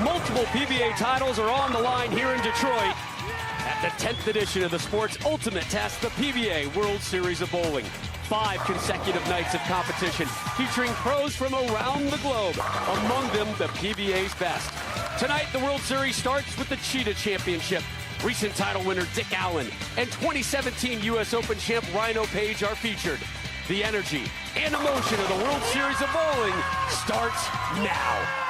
Multiple PBA titles are on the line here in Detroit at the 10th edition of the sport's ultimate test, the PBA World Series of Bowling. 5 consecutive nights of competition featuring pros from around the globe, among them the PBA's best. Tonight, the World Series starts with the Cheetah Championship. Recent title winner Dick Allen and 2017 US Open champ Rhino Page are featured. The energy and emotion of the World Series of Bowling starts now.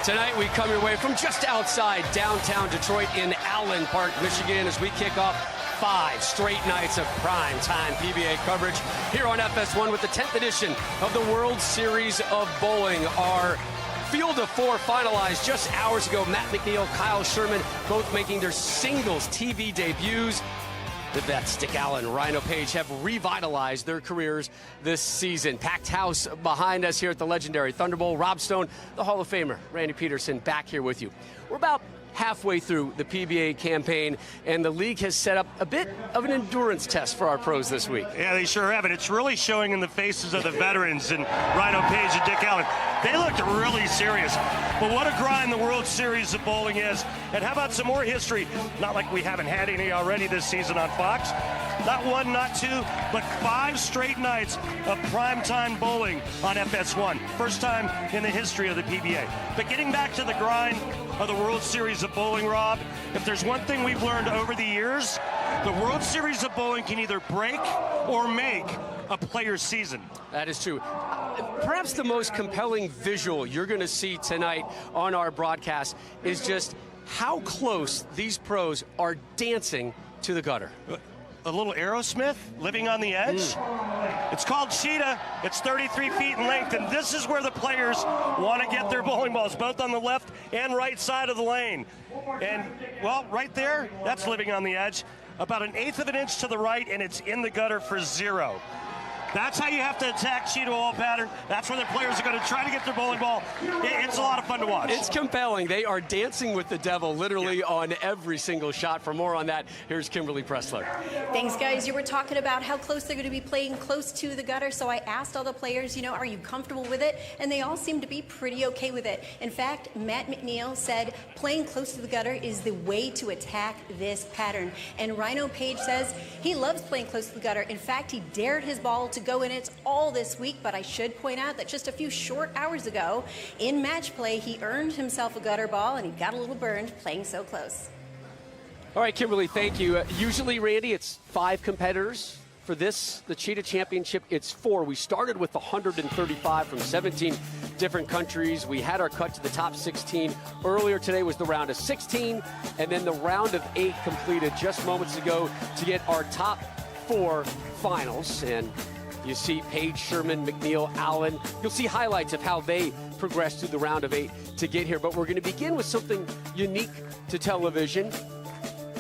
Tonight, we come your way from just outside downtown Detroit in Allen Park, Michigan, as we kick off 5 straight nights of prime-time PBA coverage here on FS1 with the 10th edition of the World Series of Bowling. Our field of 4 finalized just hours ago. Matt Mcniel, Kyle Sherman, both making their singles TV debuts. The vets, Dick Allen, Rhino Page, have revitalized their careers this season. Packed house behind us here at the legendary Thunder Bowl. Rob Stone, the Hall of Famer, Randy Peterson, back here with you. We're about halfway through the PBA campaign, and the league has set up a bit of an endurance test for our pros this week. Yeah, they sure have, and it's really showing in the faces of the veterans and Rhino Page and Dick Allen. They looked really serious, but what a grind the World Series of Bowling is. And how about some more history? Not like we haven't had any already this season on Fox. Not 1, not 2, but 5 straight nights of primetime bowling on FS1. First time in the history of the PBA. But getting back to the grind of the World Series of Bowling, Rob, if there's one thing we've learned over the years, the World Series of Bowling can either break or make a player's season. That is true. Perhaps the most compelling visual you're going to see tonight on our broadcast is just how close these pros are dancing to the gutter. A little Aerosmith, Living on the Edge. It's called Cheetah. It's 33 feet in length, and this is where the players want to get their bowling balls, both on the left and right side of the lane. And, well, right there, that's Living on the Edge. About 1/8 of an inch to the right, and it's in the gutter for 0. That's how you have to attack Cheetah wall pattern. That's where the players are going to try to get their bowling ball. It's a lot of fun to watch. It's compelling. They are dancing with the devil literally on every single shot. For more on that, here's Kimberly Pressler. Thanks, guys. You were talking about how close they're going to be playing close to the gutter, so I asked all the players, are you comfortable with it? And they all seem to be pretty okay with it. In fact, Matt Mcniel said playing close to the gutter is the way to attack this pattern. And Rhino Page says he loves playing close to the gutter. In fact, he dared his ball to go in it all this week, but I should point out that just a few short hours ago in match play, he earned himself a gutter ball and he got a little burned playing so close. All right, Kimberly, thank you. Usually, Randy, it's 5 competitors. For this, the Cheetah Championship, it's 4. We started with 135 from 17 different countries. We had our cut to the top 16. Earlier today was the round of 16, and then the round of 8 completed just moments ago to get our top 4 finals. And you see Page, Sherman, Mcniel, Allen. You'll see highlights of how they progressed through the round of 8 to get here. But we're going to begin with something unique to television.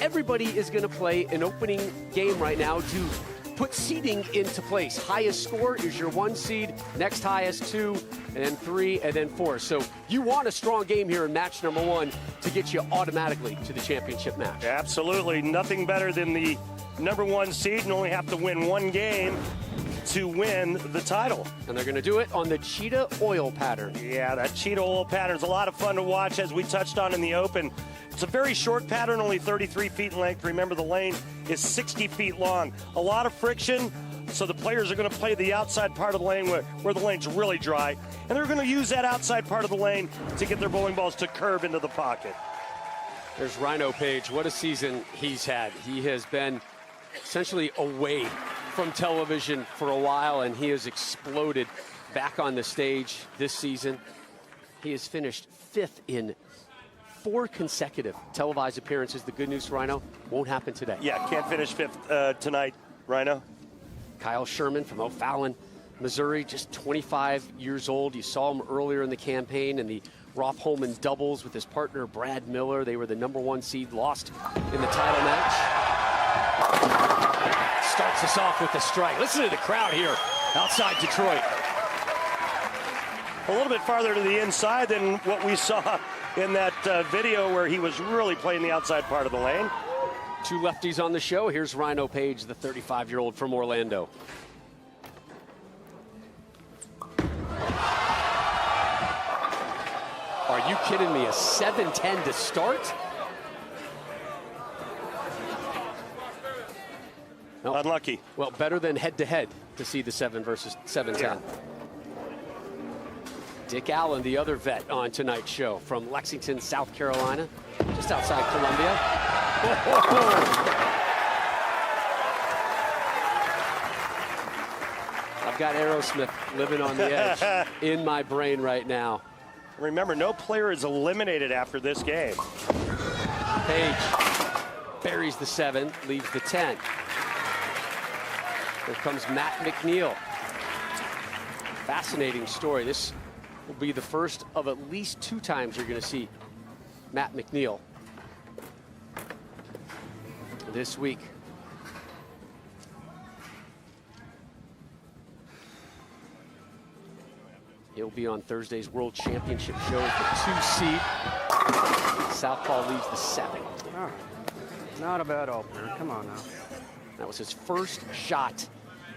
Everybody is going to play an opening game right now to put seeding into place. Highest score is your 1 seed, next highest 2, and then 3, and then 4. So you want a strong game here in match number 1 to get you automatically to the championship match. Absolutely. Nothing better than the number 1 seed and only have to win 1 game to win the title. And they're going to do it on the Cheetah oil pattern. Yeah, that Cheetah oil pattern is a lot of fun to watch, as we touched on in the open. It's a very short pattern, only 33 feet in length. Remember, the lane is 60 feet long. A lot of friction, so the players are going to play the outside part of the lane where the lane's really dry. And they're going to use that outside part of the lane to get their bowling balls to curve into the pocket. There's Rhino Page. What a season he's had. He has been essentially away from television for a while, and he has exploded back on the stage this season. He has finished 5th in 4 consecutive televised appearances. The good news, Rhino, won't happen today. Yeah, can't finish 5th tonight, Rhino. Kyle Sherman from O'Fallon, Missouri, just 25 years old. You saw him earlier in the campaign in the Roth Holman doubles with his partner Brad Miller. They were the number 1 seed, lost in the title match. Starts us off with a strike. Listen to the crowd here outside Detroit. A little bit farther to the inside than what we saw in that video where he was really playing the outside part of the lane. Two lefties on the show. Here's Rhino Page, the 35-year-old from Orlando. Are you kidding me? A 7-10 to start? Nope. Unlucky. Well, better than head-to-head to see the 7 versus 7-10. Yeah. Dick Allen, the other vet on tonight's show from Lexington, South Carolina, just outside Columbia. I've got Aerosmith living on the edge in my brain right now. Remember, no player is eliminated after this game. Page buries the 7, leaves the 10. Here comes Matt Mcniel. Fascinating story. This will be the first of at least 2 times you're going to see Matt Mcniel this week. He'll be on Thursday's World Championship show as the 2 seed. Southpaw leaves the 7. All right. Not a bad opener. Come on now. That was his first shot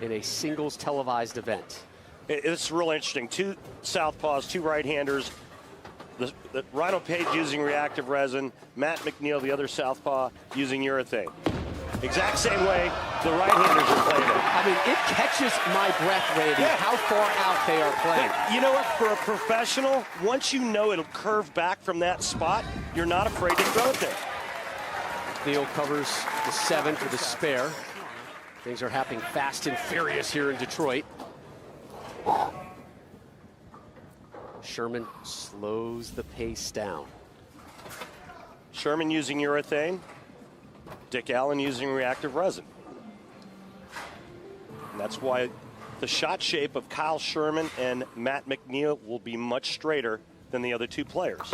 in a singles televised event. It's real interesting. 2 southpaws, 2 right-handers. The Rhino Page using reactive resin. Matt Mcniel, the other southpaw, using urethane. Exact same way the right-handers are playing it. I mean, it catches my breath, Randy, how far out they are playing. But you know what? For a professional, once you know it'll curve back from that spot, you're not afraid to throw it there. Mcniel covers the 7 for the spare. Things are happening fast and furious here in Detroit. Sherman slows the pace down. Sherman using urethane. Dick Allen using reactive resin. And that's why the shot shape of Kyle Sherman and Matt Mcniel will be much straighter than the other 2 players.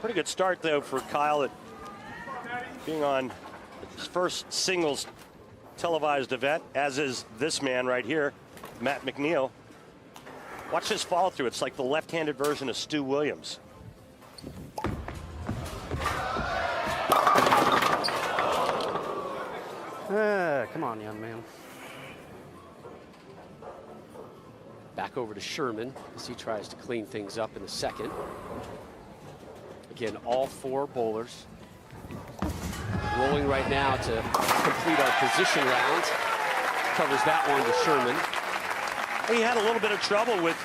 Pretty good start, though, for Kyle at being on his first singles televised event, as is this man right here, Matt Mcniel. Watch this follow through. It's like the left-handed version of Stu Williams. Come on, young man. Back over to Sherman as he tries to clean things up in the second. Again, all 4 bowlers rolling right now to complete our position round. Covers that one to Sherman. He had a little bit of trouble with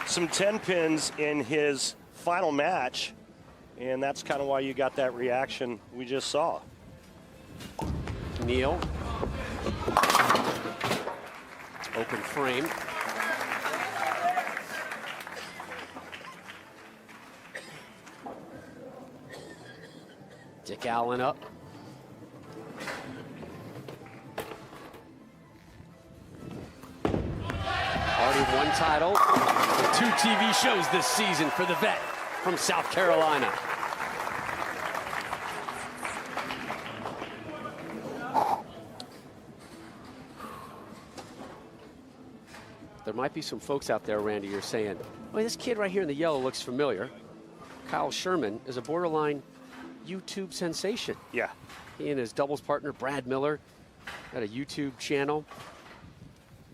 some 10 pins in his final match, and that's kind of why you got that reaction we just saw. Neal. Open frame. Dick Allen up. Already 1 title, and 2 TV shows this season for the vet from South Carolina. There might be some folks out there, Randy, you're saying, well, this kid right here in the yellow looks familiar. Kyle Sherman is a borderline YouTube sensation. Yeah. He and his doubles partner, Brad Miller, got a YouTube channel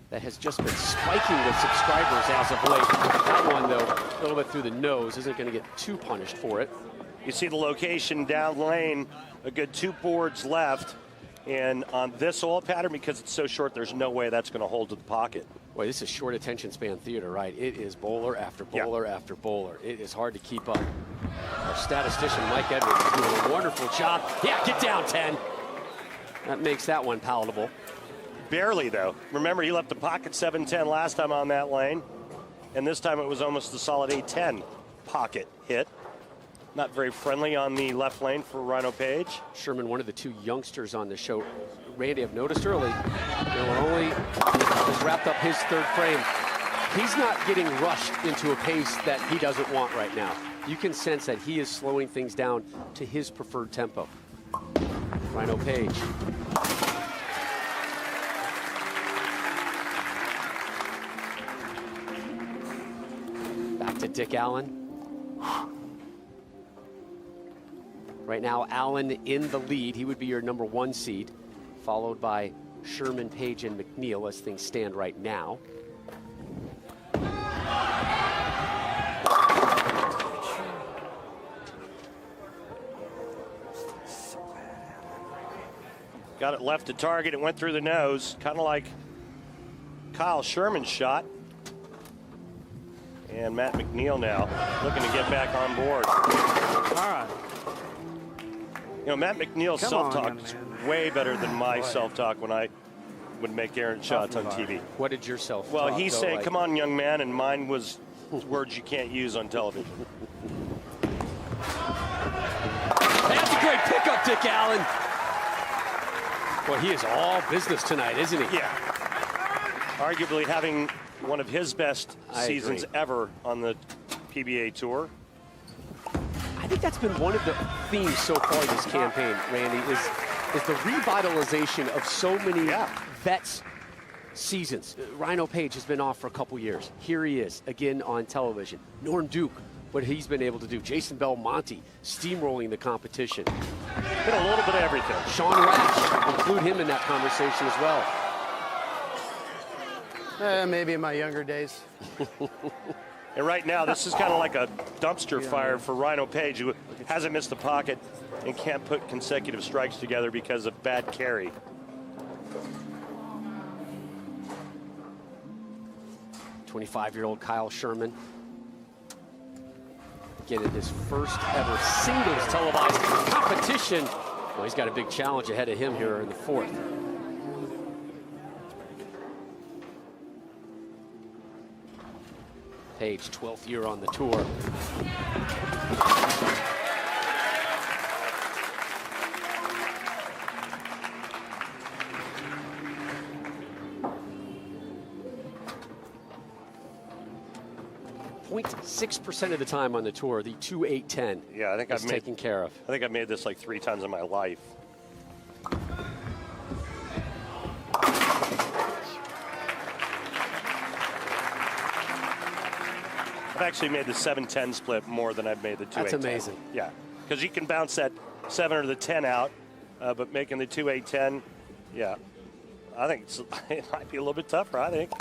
that has just been spiking with subscribers as of late. That one, though, a little bit through the nose, isn't going to get too punished for it. You see the location down lane, a good 2 boards left. And on this oil pattern, because it's so short, there's no way that's going to hold to the pocket. Boy, this is short attention span theater, right? It is bowler after bowler after bowler. It is hard to keep up. Our statistician, Mike Edwards, is doing a wonderful job. Yeah, get down, 10. That makes that one palatable. Barely, though. Remember, he left the pocket 7-10 last time on that lane, and this time it was almost a solid 8-10 pocket hit. Not very friendly on the left lane for Rhino Page. Sherman, one of the 2 youngsters on the show. Randy, I've noticed early, has wrapped up his 3rd frame. He's not getting rushed into a pace that he doesn't want right now. You can sense that he is slowing things down to his preferred tempo. Rhino Page. Dick Allen. Right now, Allen in the lead. He would be your number 1 seed, followed by Sherman, Page, and Mcniel as things stand right now. Got it left to target. It went through the nose, kind of like Kyle Sherman's shot. And Matt Mcniel now looking to get back on board. All right. You know, Matt McNeil's self-talk is way better than my self-talk when I would make errant shots on TV. What did your self-talk Well, he's saying, like? come on, young man, and mine was words you can't use on television. That's a great pickup, Dick Allen. Well, he is all business tonight, isn't he? Yeah. Arguably having one of his best seasons ever on the PBA Tour. I think that's been one of the themes so far this campaign, Randy, is the revitalization of so many vets' seasons. Rhino Page has been off for a couple years. Here he is, again on television. Norm Duke, what he's been able to do. Jason Belmonte, steamrolling the competition. Been a little bit of everything. Sean Rash, include him in that conversation as well. Maybe in my younger days. And right now, this is kind of like a dumpster fire for Rhino Page, who hasn't missed the pocket and can't put consecutive strikes together because of bad carry. '25-year-old Kyle Sherman. Again, in his first ever singles televised competition. Well, he's got a big challenge ahead of him here in the 4th. Page, 12th year on the tour. .6% of the time on the tour, the 2-8-10. Yeah, I think I've taken care of. I think I've made this like 3 times in my life. I've actually made the 7-10 split more than I've made the 2-8-10. That's amazing. Yeah, because you can bounce that 7 or the 10 out, but making the 2-8-10, yeah, I think it might be a little bit tougher, I think,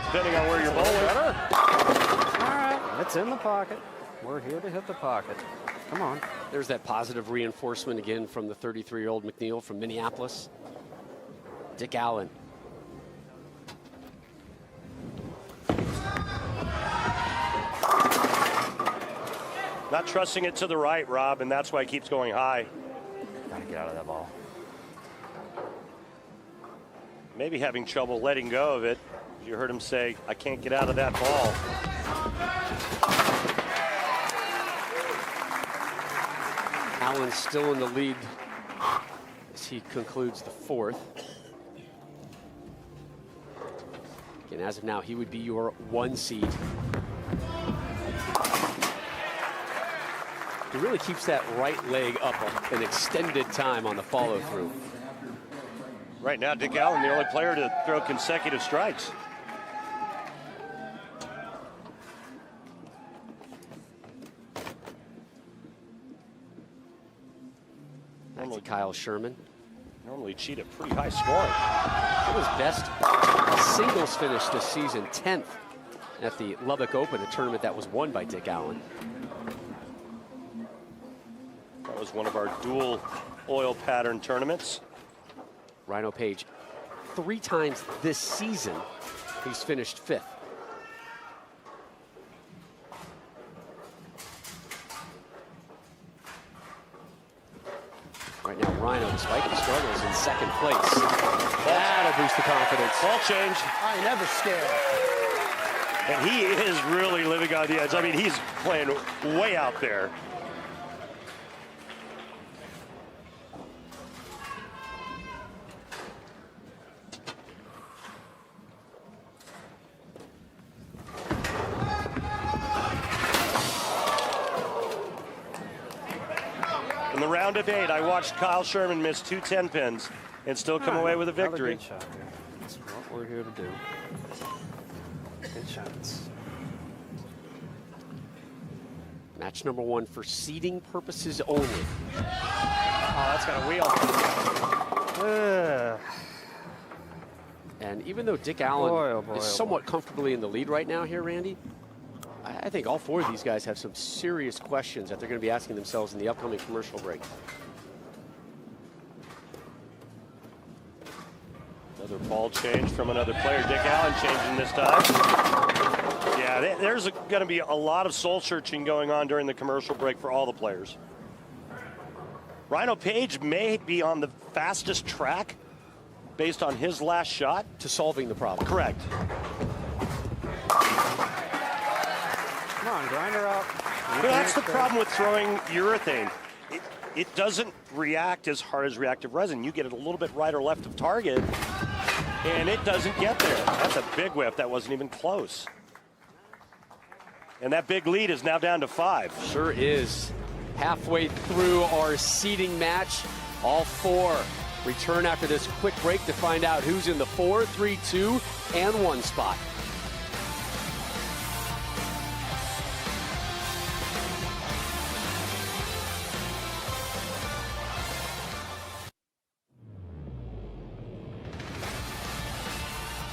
depending on where you're bowling. All right, it's in the pocket. We're here to hit the pocket. Come on. There's that positive reinforcement again from the 33-year-old Mcniel from Minneapolis. Dick Allen. Not trusting it to the right, Rob, and that's why it keeps going high. Gotta get out of that ball. Maybe having trouble letting go of it. You heard him say, I can't get out of that ball. Allen still in the lead as he concludes the 4th. And as of now, he would be your 1 seed. He really keeps that right leg up an extended time on the follow-through. Right now, Dick Allen, the only player to throw consecutive strikes. That's Kyle Sherman. Normally Cheetah pretty high scoring. It was best singles finish this season, 10th at the Lubbock Open, a tournament that was won by Dick Allen. That was one of our dual oil pattern tournaments. Rhino Page, 3 times this season, he's finished 5th. Right now, Rhino, despite the struggles, in 2nd place. That'll boost the confidence. Ball change. I ain't never scared. And he is really living on the edge. I mean, he's playing way out there. In the round of 8, I watched Kyle Sherman miss 2 10-pins and still come away with a victory. Good shot here. That's what we're here to do. Good shots. Match number 1 for seeding purposes only. Oh, that's got a wheel. And even though Dick Allen is somewhat comfortably in the lead right now here, Randy, I think all 4 of these guys have some serious questions that they're going to be asking themselves in the upcoming commercial break. Another ball change from another player. Dick Allen changing this time. Yeah, there's going to be a lot of soul searching going on during the commercial break for all the players. Rhino Page may be on the fastest track based on his last shot to solving the problem. Correct. Come on, grind her out. Well, that's the problem with throwing urethane. It doesn't react as hard as reactive resin. You get it a little bit right or left of target, and it doesn't get there. That's a big whiff. That wasn't even close. And that big lead is now down to 5. Sure is. Halfway through our seeding match, all 4 return after this quick break to find out who's in the 4, 3, 2, and 1 spot.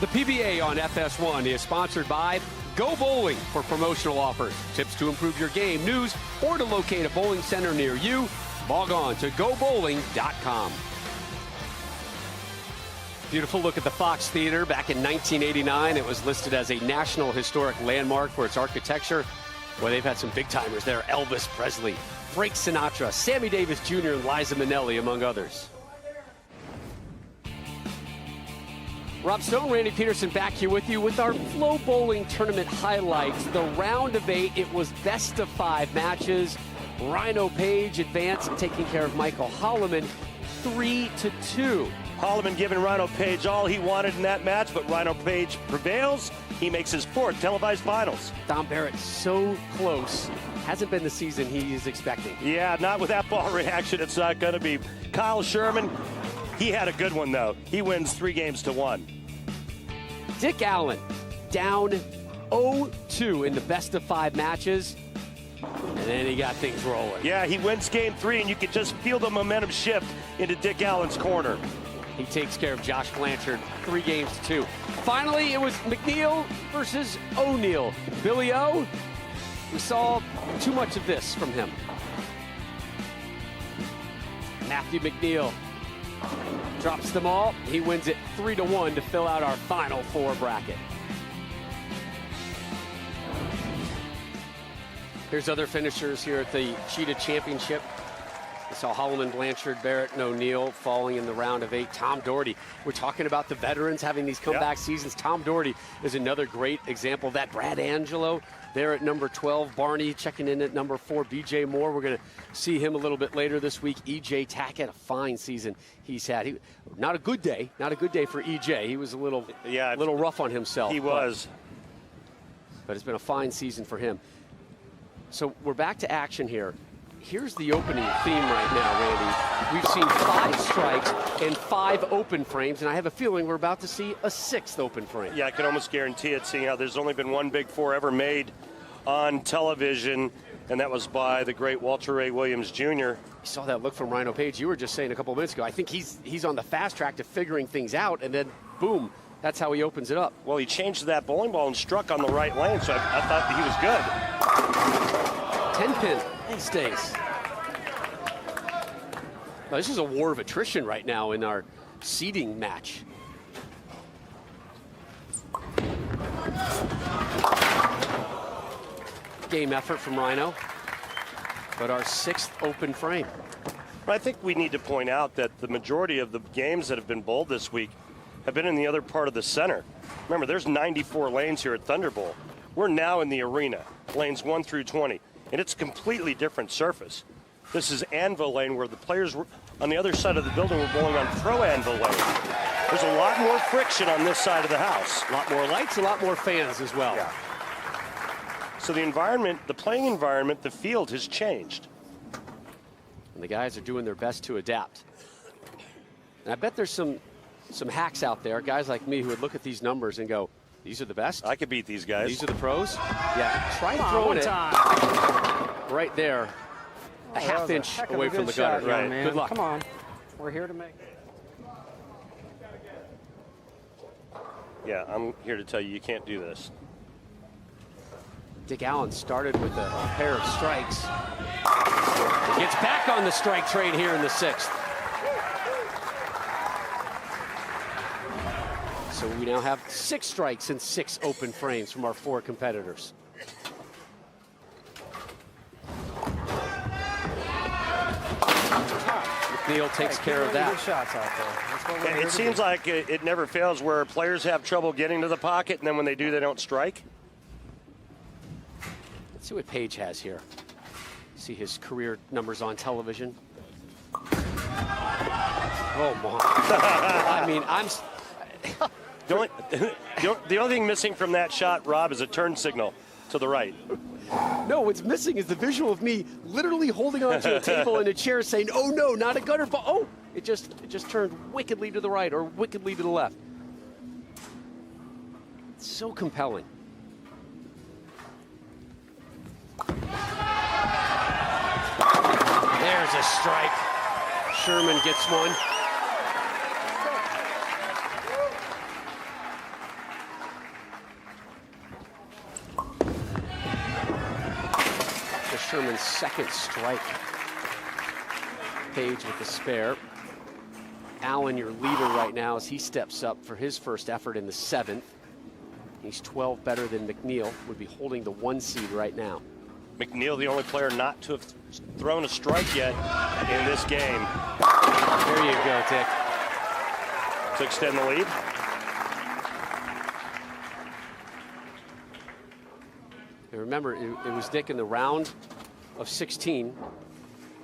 The PBA on FS1 is sponsored by Go Bowling. For promotional offers, tips to improve your game, news, or to locate a bowling center near you, log on to gobowling.com. Beautiful look at the Fox Theater. Back in 1989, it was listed as a National Historic Landmark for its architecture. Well, they've had some big-timers there. Elvis Presley, Frank Sinatra, Sammy Davis Jr., and Liza Minnelli, among others. Rob Stone, Randy Peterson back here with you with our Flow Bowling Tournament highlights. The round of 8, it was best of 5 matches. Rhino Page advanced and taking care of Michael Holloman 3-2. Holloman giving Rhino Page all he wanted in that match, but Rhino Page prevails. He makes his 4th televised finals. Don Barrett so close. Hasn't been the season he is expecting. Yeah, not with that ball reaction. It's not going to be. Kyle Sherman, he had a good one, though. He wins 3-1. Dick Allen down 0-2 in the best of 5 matches. And then he got things rolling. Yeah, he wins game 3, and you can just feel the momentum shift into Dick Allen's corner. He takes care of Josh Blanchard 3-2. Finally, it was Mcniel versus O'Neal. Billy O, we saw too much of this from him. Matthew Mcniel drops them all. He wins it 3-1 to fill out our final 4 bracket. Here's other finishers here at the Cheetah Championship. We saw Holloman, Blanchard, Barrett, and O'Neal falling in the round of 8. Tom Doherty, we're talking about the veterans having these comeback seasons. Tom Doherty is another great example of that. Brad Angelo there at number 12. Barney checking in at number 4. BJ Moore, we're going to see him a little bit later this week. EJ Tackett, a fine season he's had. Not a good day for EJ. He was a little rough on himself. He was. But it's been a fine season for him. So we're back to action here. Here's the opening theme right now, Randy. We've seen 5 strikes and 5 open frames, and I have a feeling we're about to see a 6th open frame. Yeah, I can almost guarantee it, seeing how there's only been one Big 4 ever made on television, and that was by the great Walter Ray Williams Jr. You saw that look from Rhino Page. You were just saying a couple of minutes ago, I think he's on the fast track to figuring things out, and then, boom, that's how he opens it up. Well, he changed that bowling ball and struck on the right lane, so I thought he was good. 10-pin, he stays. Now, this is a war of attrition right now in our seeding match. Game effort from Rhino, but our 6th open frame. I think we need to point out that the majority of the games that have been bowled this week have been in the other part of the center. Remember, there's 94 lanes here at Thunder Bowl. We're now in the arena, lanes 1 through 20, and it's a completely different surface. This is Anvil Lane, where the players were on the other side of the building were bowling on Pro Anvil Lane. There's a lot more friction on this side of the house. A lot more lights, a lot more fans as well. Yeah. So the environment, the playing environment, the field has changed. And the guys are doing their best to adapt. And I bet there's some hacks out there, guys like me who would look at these numbers and go, these are the best? I could beat these guys. These are the pros? Yeah, try throwing it. right there, a half inch away from the gutter. Right. Man. Good luck. Come on. We're here to make. Yeah, I'm here to tell you, you can't do this. Dick Allen started with a pair of strikes. He gets back on the strike train here in the 6th. So we now have 6 strikes and 6 open frames from our 4 competitors. Mcniel takes care of that. Good shots out there. That's what we're here It to seems do. like it never fails where players have trouble getting to the pocket, and then when they do, they don't strike. Let's see what Page has here. See his career numbers on television. Oh, my. I mean, The only thing missing from that shot, Rob, is a turn signal to the right. No, what's missing is the visual of me literally holding onto a table and a chair saying, oh, no, not a gutter ball. Oh, it just turned wickedly to the right or wickedly to the left. It's so compelling. There's a strike. Sherman gets one. Sherman's 2nd strike. Page with the spare. Allen, your leader right now, as he steps up for his first effort in the 7th. He's 12 better than Mcniel, would be holding the 1 seed right now. Mcniel, the only player not to have thrown a strike yet in this game. There you go, Dick. To extend the lead. And remember, it was Dick in the round of 16,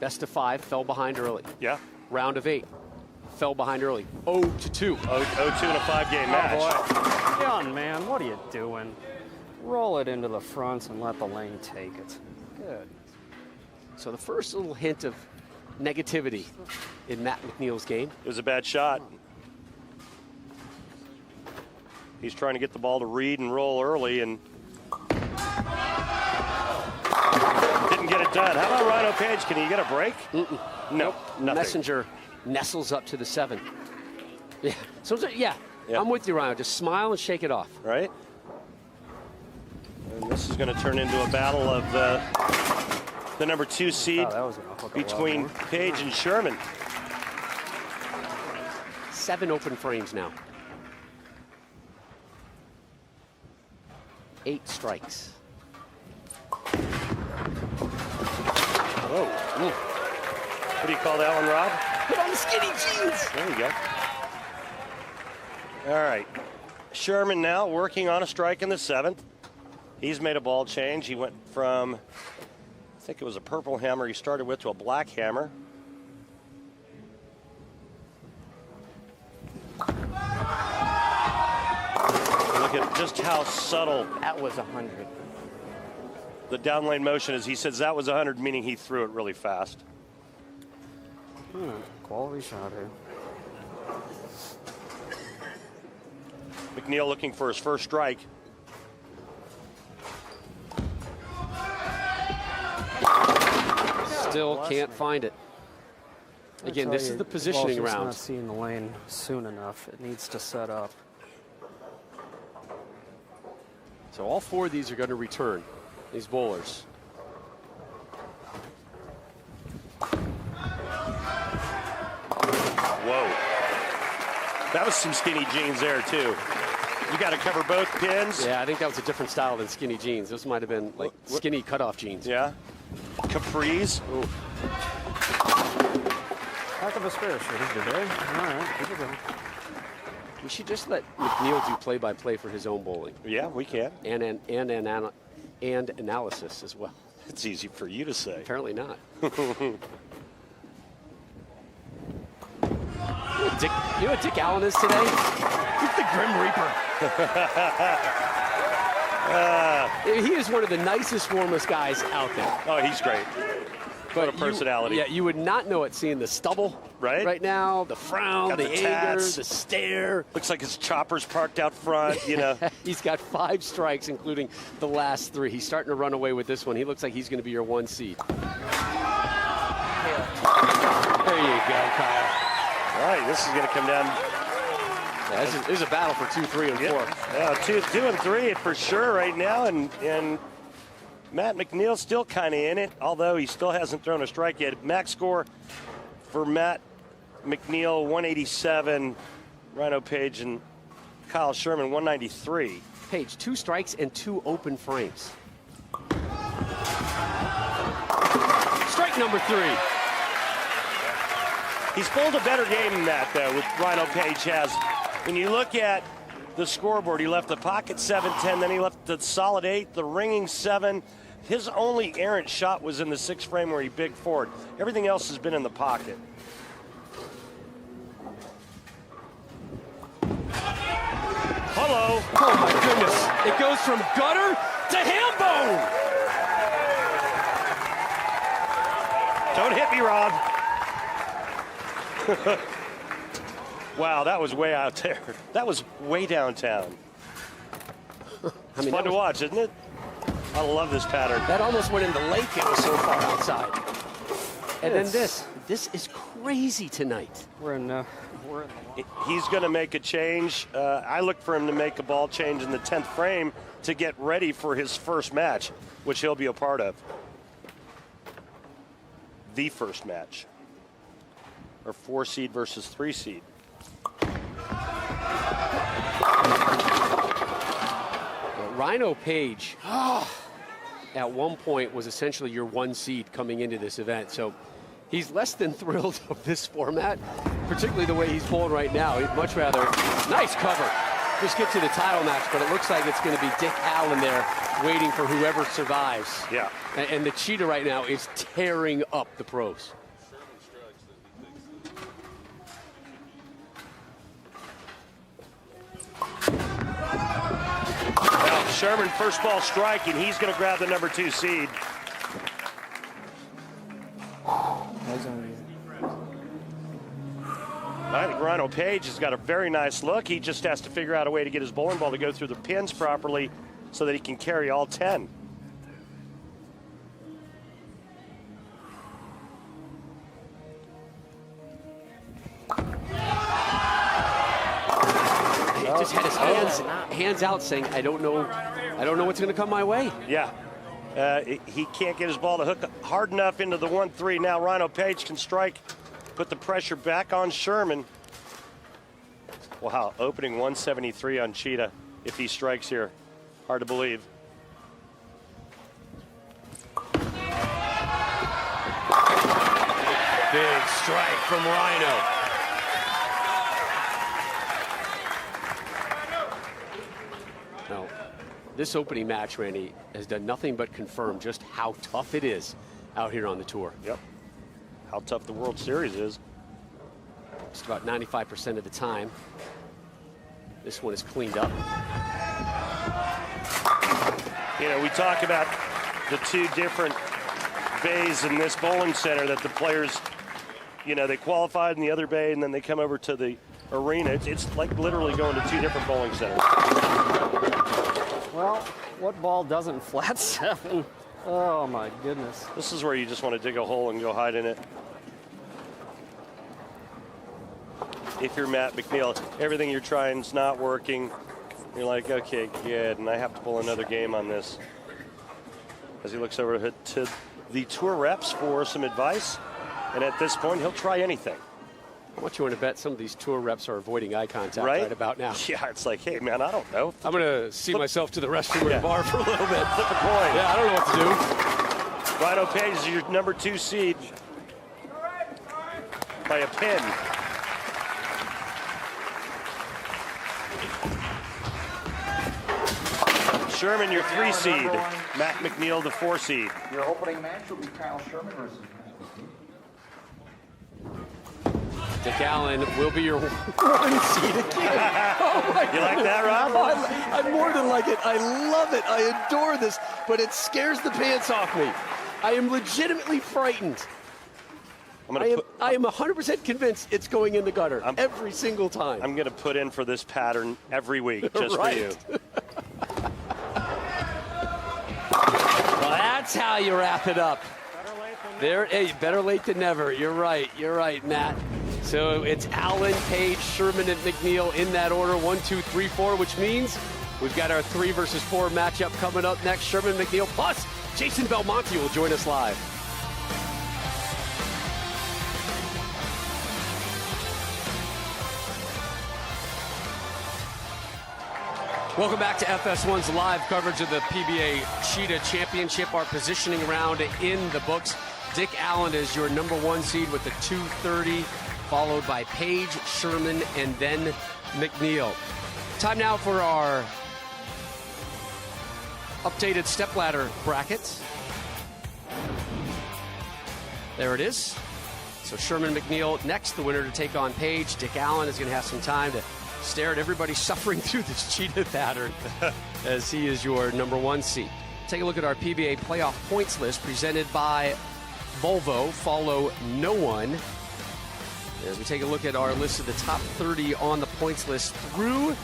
best of 5, fell behind early. Yeah. Round of 8, fell behind early. 0-2. 0-2 in a 5-game match. Oh, boy. Young man, what are you doing? Roll it into the fronts and let the lane take it. Good. So the first little hint of negativity in Matt Mcniel's game. It was a bad shot. He's trying to get the ball to read and roll early and didn't get it done. How about Rhino Page? Can he get a break? No, nothing. Messenger nestles up to the 7. Yeah. So yeah, I'm with you, Rhino. Just smile and shake it off. Right? And this is going to turn into a battle of the number 2 seed between Page and Sherman. 7 open frames now. 8 strikes. Whoa. What do you call that one, Rob? Put on the skinny jeans. There you go. All right. Sherman now working on a strike in the 7th. He's made a ball change. He went from, I think it was a purple hammer he started with, to a black hammer. Look at just how subtle That was 100. the down lane motion is. He says that was 100, meaning he threw it really fast. Quality shot here. Mcniel looking for his first strike. Still can't find it. Again, this is the positioning round. Not seeing the lane soon enough. It needs to set up. So all 4 of these are going to return, these bowlers. Whoa. That was some skinny jeans there, too. You got to cover both pins. Yeah, I think that was a different style than skinny jeans. Those might have been like skinny cutoff jeans. Yeah. Capris. Ooh. Back of a spare shooter today. All right, here we go. We should just let Mcniel do play-by-play for his own bowling. Yeah, we can. And analysis as well. It's easy for you to say. Apparently not. You know what Dick Allen is today? He's the Grim Reaper. He is one of the nicest, warmest guys out there. Oh, he's great. What a personality. Yeah, you would not know it seeing the stubble right now. The frown, Got the the anger, tats. the stare. Looks like his chopper's parked out front, you know. He's got 5 strikes, including the last 3. He's starting to run away with this one. He looks like he's going to be your 1 seed. There you go, Kyle. All right, this is going to come down. Yeah, this is a battle for 2, 3, and 4. Yeah, 2 and 3 for sure right now, and Matt Mcniel still kind of in it, although he still hasn't thrown a strike yet. Max score for Matt Mcniel 187, Rhino Page and Kyle Sherman 193. Page, 2 strikes and 2 open frames. Strike number 3. He's pulled a better game than that, though, with Rhino Page has. When you look at the scoreboard, he left the pocket 7-10, then he left the solid 8, the ringing 7. His only errant shot was in the 6th frame where he big forward. Everything else has been in the pocket. Hello. Oh, my goodness. It goes from gutter to ham bone. Don't hit me, Rob. Wow, that was way out there. That was way downtown. It's fun to watch, isn't it? I love this pattern. That almost went in the lake. It was so far outside. And then this is crazy tonight. He's going to make a change. I look for him to make a ball change in the 10th frame to get ready for his first match, which he'll be a part of. The first match. Or 4 seed versus 3 seed. Rhino Page, at one point, was essentially your 1 seed coming into this event. So he's less than thrilled of this format, particularly the way he's bowling right now. He'd much rather, nice cover, just get to the title match, but it looks like it's going to be Dick Allen there waiting for whoever survives. Yeah. And the Cheetah right now is tearing up the pros. Well, Sherman first ball strike, and he's going to grab the number 2 seed. I think Rhino Page has got a very nice look. He just has to figure out a way to get his bowling ball to go through the pins properly so that he can carry all 10. He just had his hands out saying, I don't know what's going to come my way. Yeah. He can't get his ball to hook hard enough into the 1-3. Now Rhino Page can strike, put the pressure back on Sherman. Wow, opening 173 on Cheetah if he strikes here. Hard to believe. Big strike from Rhino. Now, this opening match, Randy, has done nothing but confirm just how tough it is out here on the tour. Yep. How tough the World Series is. Just about 95% of the time. This one is cleaned up. You know, we talk about the 2 different bays in this bowling center that the players, you know, they qualified in the other bay and then they come over to the arena. It's like literally going to 2 different bowling centers. Well, what ball doesn't flat 7? Oh, my goodness. This is where you just want to dig a hole and go hide in it. If you're Matt Mcniel, everything you're trying is not working. You're like, okay, good, and I have to pull another game on this. As he looks over to the tour reps for some advice, and at this point, he'll try anything. How much you want to bet some of these tour reps are avoiding eye contact right about now? Yeah, it's like, hey, man, I don't know. I'm going to see myself to the restroom or the bar for a little bit. Flip a coin. Yeah, I don't know what to do. Rhino Page is your number 2 seed by a pin. Sherman, your 3 seed. Matt Mcniel, the 4 seed. Your opening match will be Kyle Sherman versus Dick Allen will be your 1 seed again. Oh my You like that, Rob? I more than like it. I love it. I adore this, but it scares the pants off me. I am legitimately frightened. I am 100% convinced it's going in the gutter every single time. I'm going to put in for this pattern every week just for you. Well, that's how you wrap it up. Better late than never. You're right, Matt. So it's Allen, Page, Sherman, and Mcniel in that order, 1, 2, 3, 4, which means we've got our 3 versus 4 matchup coming up next. Sherman, Mcniel, plus Jason Belmonte will join us live. Welcome back to FS1's live coverage of the PBA Cheetah Championship. Our positioning round in the books. Dick Allen is your #1 seed with the 230, followed by Page, Sherman, and then Mcniel. Time now for our updated stepladder brackets. There it is. So Sherman, Mcniel next, the winner to take on Page. Dick Allen is going to have some time to stare at everybody suffering through this cheetah pattern as he is your #1 seed. Take a look at our PBA playoff points list presented by Volvo. Follow no one. As we take a look at our list of the top 30 on the points list through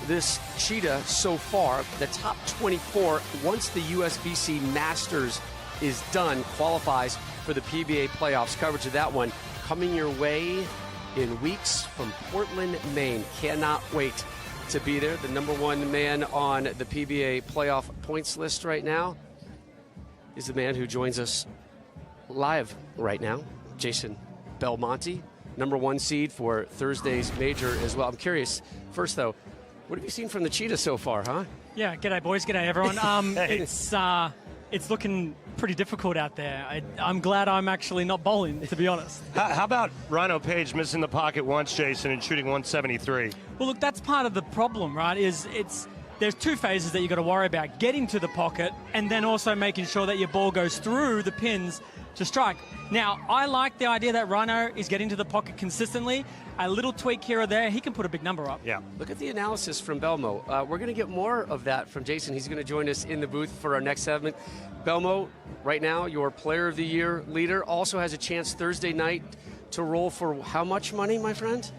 this cheetah so far, the top 24, once the USBC Masters is done, qualifies for the PBA playoffs. Coverage of that one coming your way in weeks from Portland, Maine. Cannot wait to be there. The #1 man on the PBA playoff points list right now is the man who joins us live right now, Jason Belmonte, #1 seed for Thursday's major as well. I'm curious, first though, what have you seen from the cheetah so far, huh? Yeah, g'day boys, g'day everyone. It's looking pretty difficult out there. I'm glad I'm actually not bowling, to be honest. How about Rhino Page missing the pocket once, Jason, and shooting 173? Well, look, that's part of the problem, right? There's 2 phases that you got to worry about: getting to the pocket, and then also making sure that your ball goes through the pins to strike. Now, I like the idea that Rhino is getting to the pocket consistently. A little tweak here or there, he can put a big number up. Yeah. Look at the analysis from Belmo. We're going to get more of that from Jason. He's going to join us in the booth for our next segment. Belmo, right now, your Player of the Year leader, also has a chance Thursday night to roll for how much money, my friend?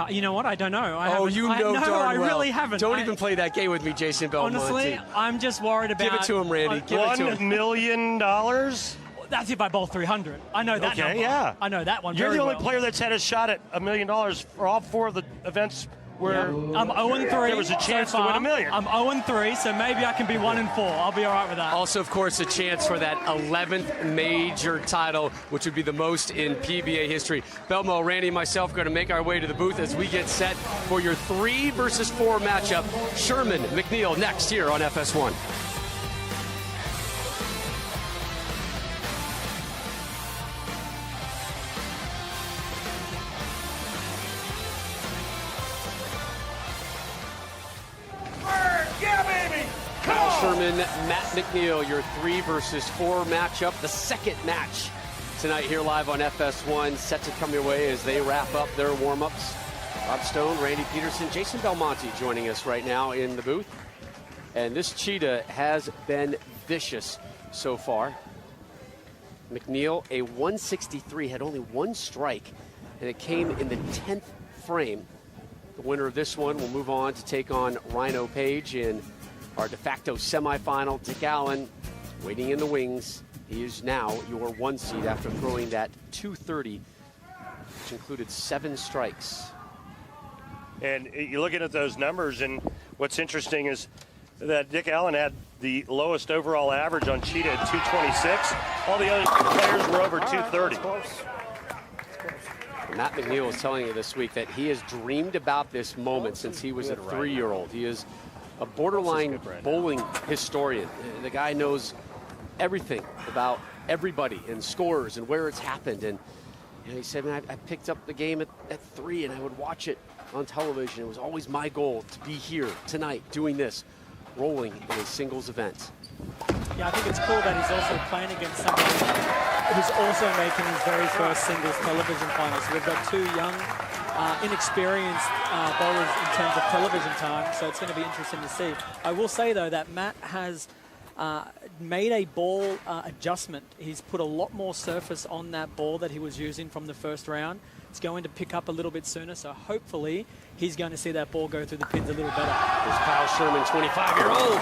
You know what? I don't know. I really haven't. Don't even play that game with me, Jason Belmonte. Honestly, I'm just worried about... Give it to him, Randy. Give it to him. $1 million? That's if I bowl 300. I know that number. Yeah. I know that one You're very the only well. player that's had a shot at $1 million for all 4 of the events where I'm 0-3. there was a chance so to far. win $1 million. I'm 0-3, so maybe I can be 1-4. I'll be all right with that. Also, of course, a chance for that 11th major title, which would be the most in PBA history. Belmo, Randy, and myself are going to make our way to the booth as we get set for your 3 versus 4 matchup. Sherman, Mcniel next here on FS1. Sherman, Matt Mcniel, your 3 versus 4 matchup. The second match tonight here live on FS1, set to come your way as they wrap up their warm-ups. Rob Stone, Randy Peterson, Jason Belmonte joining us right now in the booth. And this cheetah has been vicious so far. Mcniel, a 163, had only 1 strike, and it came in the 10th frame. The winner of this one will move on to take on Rhino Page in our de facto semifinal. Dick Allen waiting in the wings. He is now your 1 seed after throwing that 230, which included 7 strikes. And you're looking at those numbers, and what's interesting is that Dick Allen had the lowest overall average on Cheetah at 226. All the other players were over 230. Matt Mcniel was telling you this week that he has dreamed about this moment since he was a 3-year-old. He is a borderline bowling historian. The guy knows everything about everybody and scores and where it's happened. And he said, man, I picked up the game at 3 and I would watch it on television. It was always my goal to be here tonight doing this, rolling in a singles event. Yeah, I think it's cool that he's also playing against somebody who's also making his very first singles television final. So we've got 2 young, inexperienced bowlers in terms of television time, so it's going to be interesting to see. I will say, though, that Matt has made a ball adjustment. He's put a lot more surface on that ball that he was using from the first round. It's going to pick up a little bit sooner, so hopefully he's going to see that ball go through the pins a little better. There's Kyle Sherman, 25-year-old.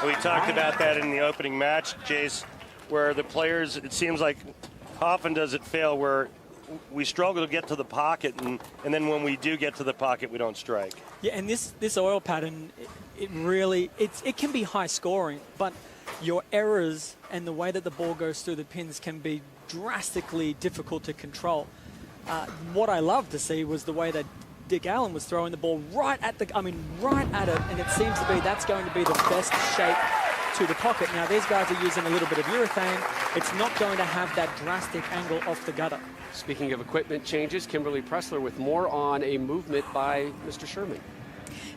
We talked about that in the opening match, Jace, where the players, it seems like, how often does it fail where we struggle to get to the pocket, and then when we do get to the pocket, we don't strike. Yeah, and this oil pattern, it really, it can be high scoring, but your errors and the way that the ball goes through the pins can be drastically difficult to control. What I loved to see was the way that Dick Allen was throwing the ball right at it, and it seems to be that's going to be the best shape to the pocket. Now, these guys are using a little bit of urethane. It's not going to have that drastic angle off the gutter. Speaking of equipment changes, Kimberly Pressler with more on a movement by Mr. Sherman.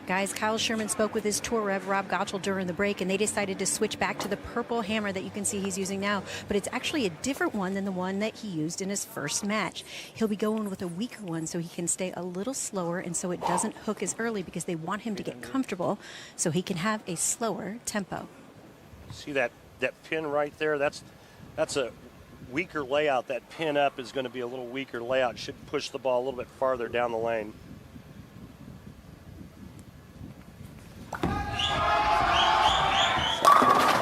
Guys, Kyle Sherman spoke with his tour rev, Rob Gottschall, during the break, and they decided to switch back to the purple hammer that you can see he's using now. But it's actually a different one than the one that he used in his first match. He'll be going with a weaker one so he can stay a little slower and so it doesn't hook as early, because they want him to get comfortable so he can have a slower tempo. See that pin right there? That's a weaker layout. That pin up is going to be a little weaker layout. Should push the ball a little bit farther down the lane.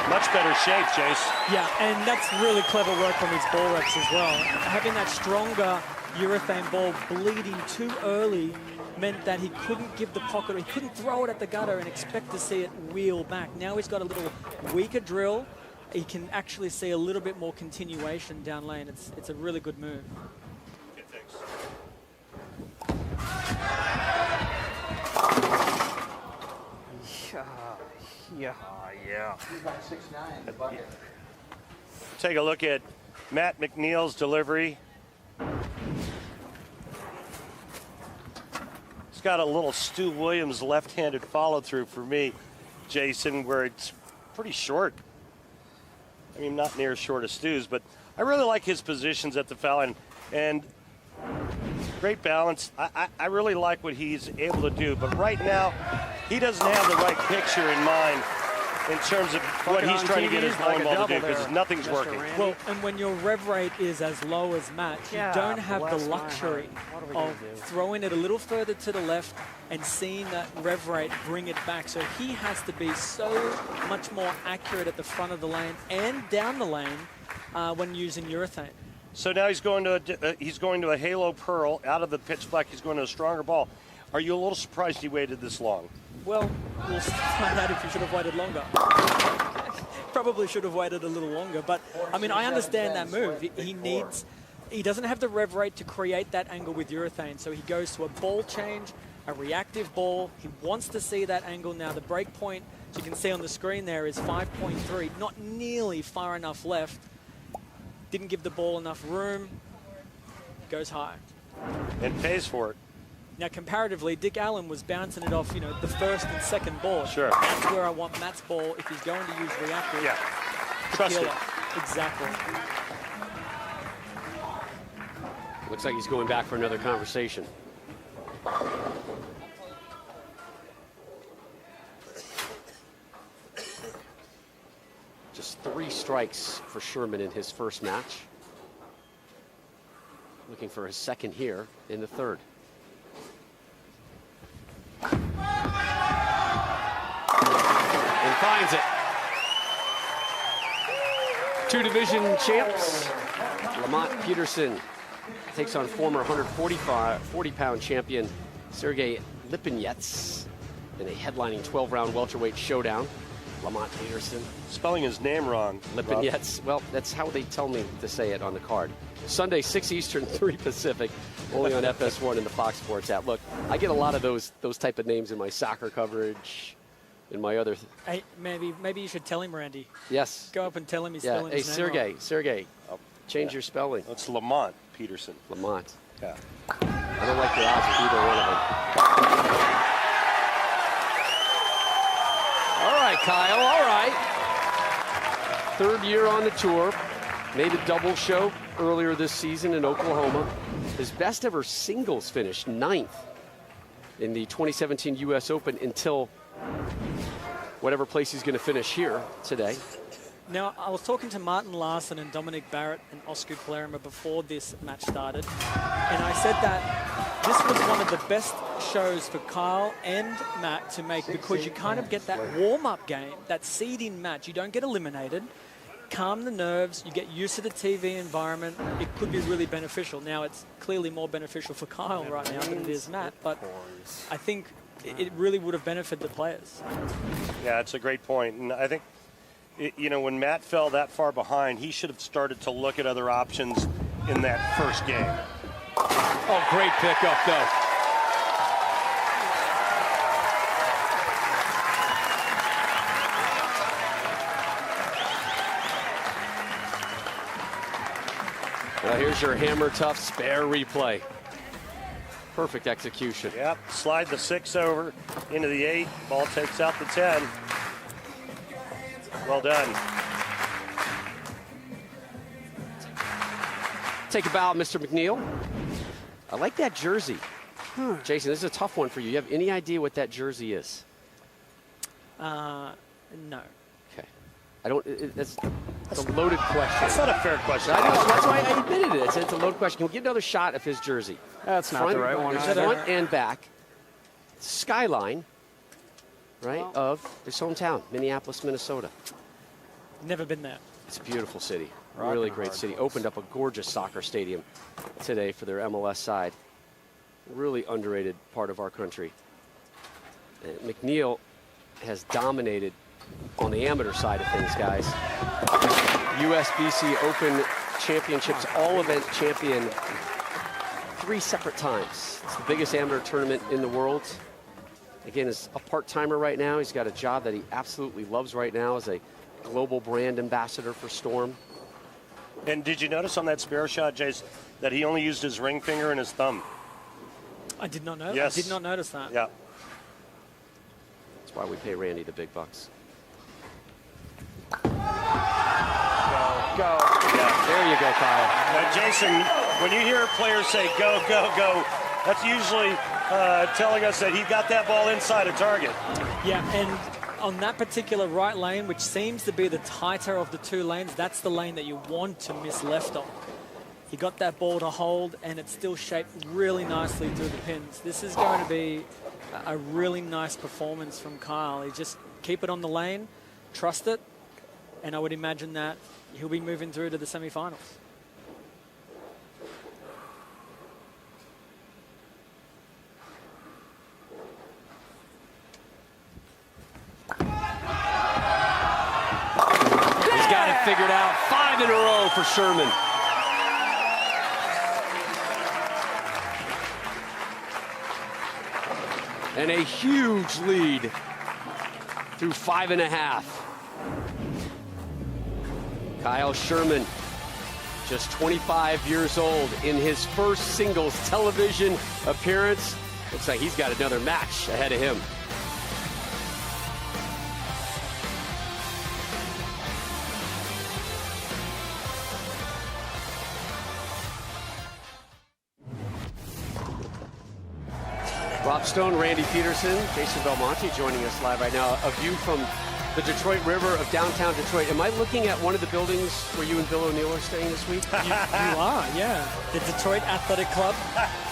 Much better shape, Jace. Yeah, and that's really clever work from his ball reps as well. Having that stronger urethane ball bleeding too early meant that he couldn't give the pocket, or he couldn't throw it at the gutter and expect to see it wheel back. Now he's got a little weaker drill. He can actually see a little bit more continuation down lane. It's a really good move. Okay, thanks. Yeah. He's got 6'9", the bucket. Take a look at Matt Mcniel's delivery. It's got a little Stu Williams left-handed follow-through for me, Jason, where it's pretty short. I mean, not near as short as Stu's, but I really like his positions at the foul line, and great balance. I really like what he's able to do, but right now, he doesn't have the right picture in mind in terms of what he's trying to get his bowling ball to do, because nothing's working. Well, and when your rev rate is as low as Matt, you don't have the luxury of throwing it a little further to the left and seeing that rev rate bring it back. So he has to be so much more accurate at the front of the lane and down the lane when using urethane. So now he's going to a halo pearl out of the pitch black. He's going to a stronger ball. Are you a little surprised he waited this long? Well, we'll find out if he should have waited longer. Probably should have waited a little longer, but I mean, I understand that move. He doesn't have the rev rate to create that angle with urethane, so he goes to a ball change, a reactive ball. He wants to see that angle now. The break point, as you can see on the screen there, is 5.3, not nearly far enough left. Didn't give the ball enough room. Goes high. And pays for it. Now, comparatively, Dick Allen was bouncing it off, the first and second ball. Sure. That's where I want Matt's ball if he's going to use reactive. Yeah. Trust it. Exactly. Looks like he's going back for another conversation. Just 3 strikes for Sherman in his first match. Looking for his second here in the third. And finds it. 2 division champs. Lamont Peterson takes on former 140-pound champion Sergey Lipinets in a headlining 12-round welterweight showdown. Lamont Peterson. Spelling his name wrong. Lipinets. Well, that's how they tell me to say it on the card. Sunday, 6 Eastern, 3 Pacific, only on FS1 and the Fox Sports app. Look, I get a lot of those type of names in my soccer coverage, in my other. Hey, maybe you should tell him, Randy. Yes. Go up and tell him he's spelling his name wrong. Sergey, change your spelling. It's Lamont Peterson. Lamont. Yeah. I don't like the odds of either one of them. All right, Kyle, all right. 3rd year on the tour. Made a double show earlier this season in Oklahoma. His best ever singles finish, 9th in the 2017 U.S. Open until whatever place he's going to finish here today. Now, I was talking to Martin Larson and Dominic Barrett and Oscar Palermo before this match started, and I said that this was one of the best shows for Kyle and Matt to make because you kind of get that warm-up game, that seed-in match. You don't get eliminated. Calm the nerves. You get used to the TV environment. It could be really beneficial. Now, it's clearly more beneficial for Kyle right now than it is Matt, but I think it really would have benefited the players. Yeah, it's a great point. And I think, you know, when Matt fell that far behind, he should have started to look at other options in that first game. Oh, great pickup, though. Well, here's your hammer tough spare replay. Perfect execution. Yep, slide the 6 over into the 8. Ball takes out the 10. Well done. Take a bow, Mr. Mcniel. I like that jersey. Jason, this is a tough one for you. You have any idea what that jersey is? No. Okay. I don't. That's a loaded question. That's not a fair question. I know. That's why I admitted it. It's a loaded question. Can we get another shot of his jersey? That's not the right one. Front and back. Skyline, right, of his hometown, Minneapolis, Minnesota. Never been there. It's a beautiful city. Really great city. Opened up a gorgeous soccer stadium today for their MLS side. Really underrated part of our country. And Mcniel has dominated on the amateur side of things, guys. USBC Open Championships all-event champion 3 separate times. It's the biggest amateur tournament in the world. Again, is a part-timer right now. He's got a job that he absolutely loves right now as a global brand ambassador for Storm. And did you notice on that spare shot, Jace, that he only used his ring finger and his thumb? I did not know. Yes. I did not notice that. Yeah. That's why we pay Randy the big bucks. Go. Yeah. There you go, Kyle. Now, Jason, when you hear players say go, go, go, that's usually telling us that he got that ball inside a target. Yeah, and on that particular right lane, which seems to be the tighter of the 2 lanes, that's the lane that you want to miss left on. He got that ball to hold, and it's still shaped really nicely through the pins. This is going to be a really nice performance from Kyle. He just keep it on the lane, trust it, and I would imagine that he'll be moving through to the semifinals. He's got it figured out. 5 in a row for Sherman. And a huge lead through 5.5. Kyle Sherman, just 25 years old, in his first singles television appearance. Looks like he's got another match ahead of him. Rob Stone, Randy Peterson, Jason Belmonte joining us live right now. A view from the Detroit River of downtown Detroit. Am I looking at one of the buildings where you and Bill O'Neill are staying this week? You are, yeah. The Detroit Athletic Club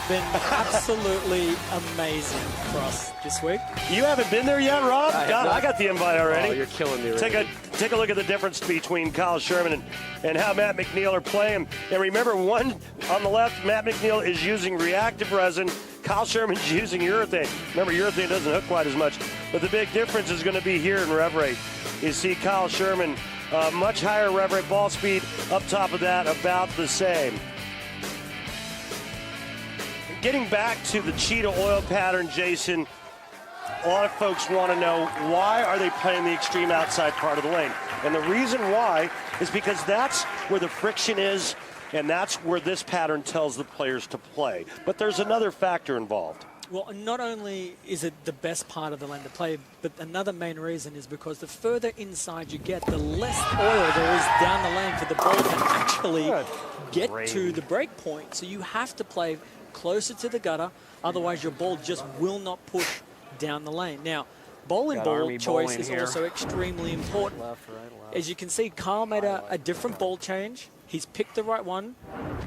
been absolutely amazing for us this week. You haven't been there yet, Rob? I got the invite already. Oh, you're killing me, Randy. Take a look at the difference between Kyle Sherman and how Matt Mcniel are playing. And remember, one on the left, Matt Mcniel is using reactive resin. Kyle Sherman's using urethane. Remember, urethane doesn't hook quite as much. But the big difference is going to be here in rev rate. You see Kyle Sherman, much higher rev rate ball speed. Up top of that, about the same. Getting back to the Cheetah oil pattern, Jason, a lot of folks want to know, why are they playing the extreme outside part of the lane? And the reason why is because that's where the friction is, and that's where this pattern tells the players to play. But there's another factor involved. Well, not only is it the best part of the lane to play, but another main reason is because the further inside you get, the less oil there is down the lane for the ball to actually get to the break point. So you have to play closer to the gutter, otherwise your ball just will not push down the lane. Now, bowling Got ball army choice bowling is here. also extremely important. Left, right, left. As you can see, Kyle made a different ball change. He's picked the right one.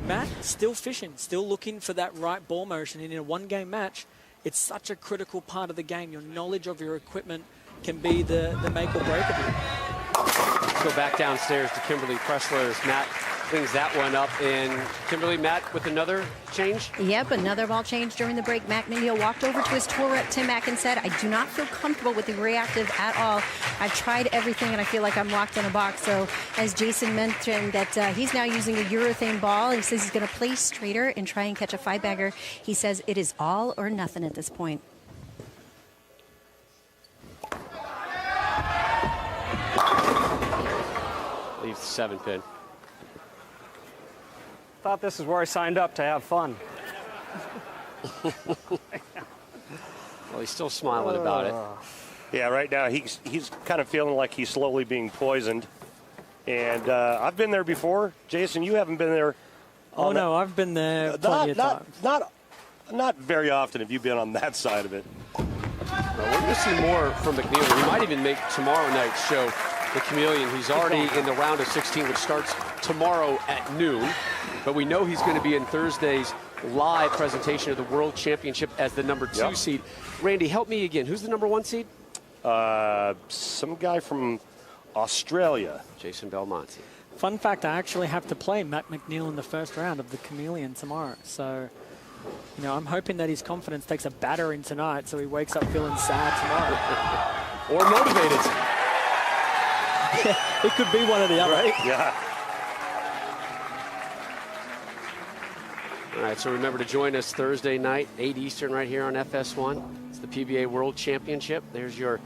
Matt, still fishing, still looking for that right ball motion. And in a one-game match, it's such a critical part of the game. Your knowledge of your equipment can be the make or break of it. Let's go back downstairs to Kimberly Pressler as Matt cleans that one up. And Kimberly, Matt with another change? Yep, another ball change during the break. Mcniel walked over to his tour rep, Tim Mack, and said, I do not feel comfortable with the reactive at all. I've tried everything, and I feel like I'm locked in a box. So as Jason mentioned, that he's now using a urethane ball. He says he's going to play straighter and try and catch a 5-bagger. He says it is all or nothing at this point. Leaves the 7-pin. Thought this is where I signed up to have fun. Well, he's still smiling about it. Yeah, right now he's kind of feeling like he's slowly being poisoned. And I've been there before. Jason, you haven't been there. Oh, no, I've been there plenty of times. Not very often have you been on that side of it. Well, we're going to see more from Mcniel. He might even make tomorrow night's show the Chameleon. He's already in the round of 16, which starts tomorrow at noon. But we know he's going to be in Thursday's live presentation of the World Championship as the number 2 seed. Randy, help me again. Who's the number 1 seed? Some guy from Australia. Jason Belmonte. Fun fact, I actually have to play Matt Mcniel in the first round of the Chameleon tomorrow. So, you know, I'm hoping that his confidence takes a battering tonight so he wakes up feeling sad tomorrow. Or motivated. It could be one or the other. Right? Yeah. All right, so remember to join us Thursday night, 8 Eastern, right here on FS1. It's the PBA World Championship. There's your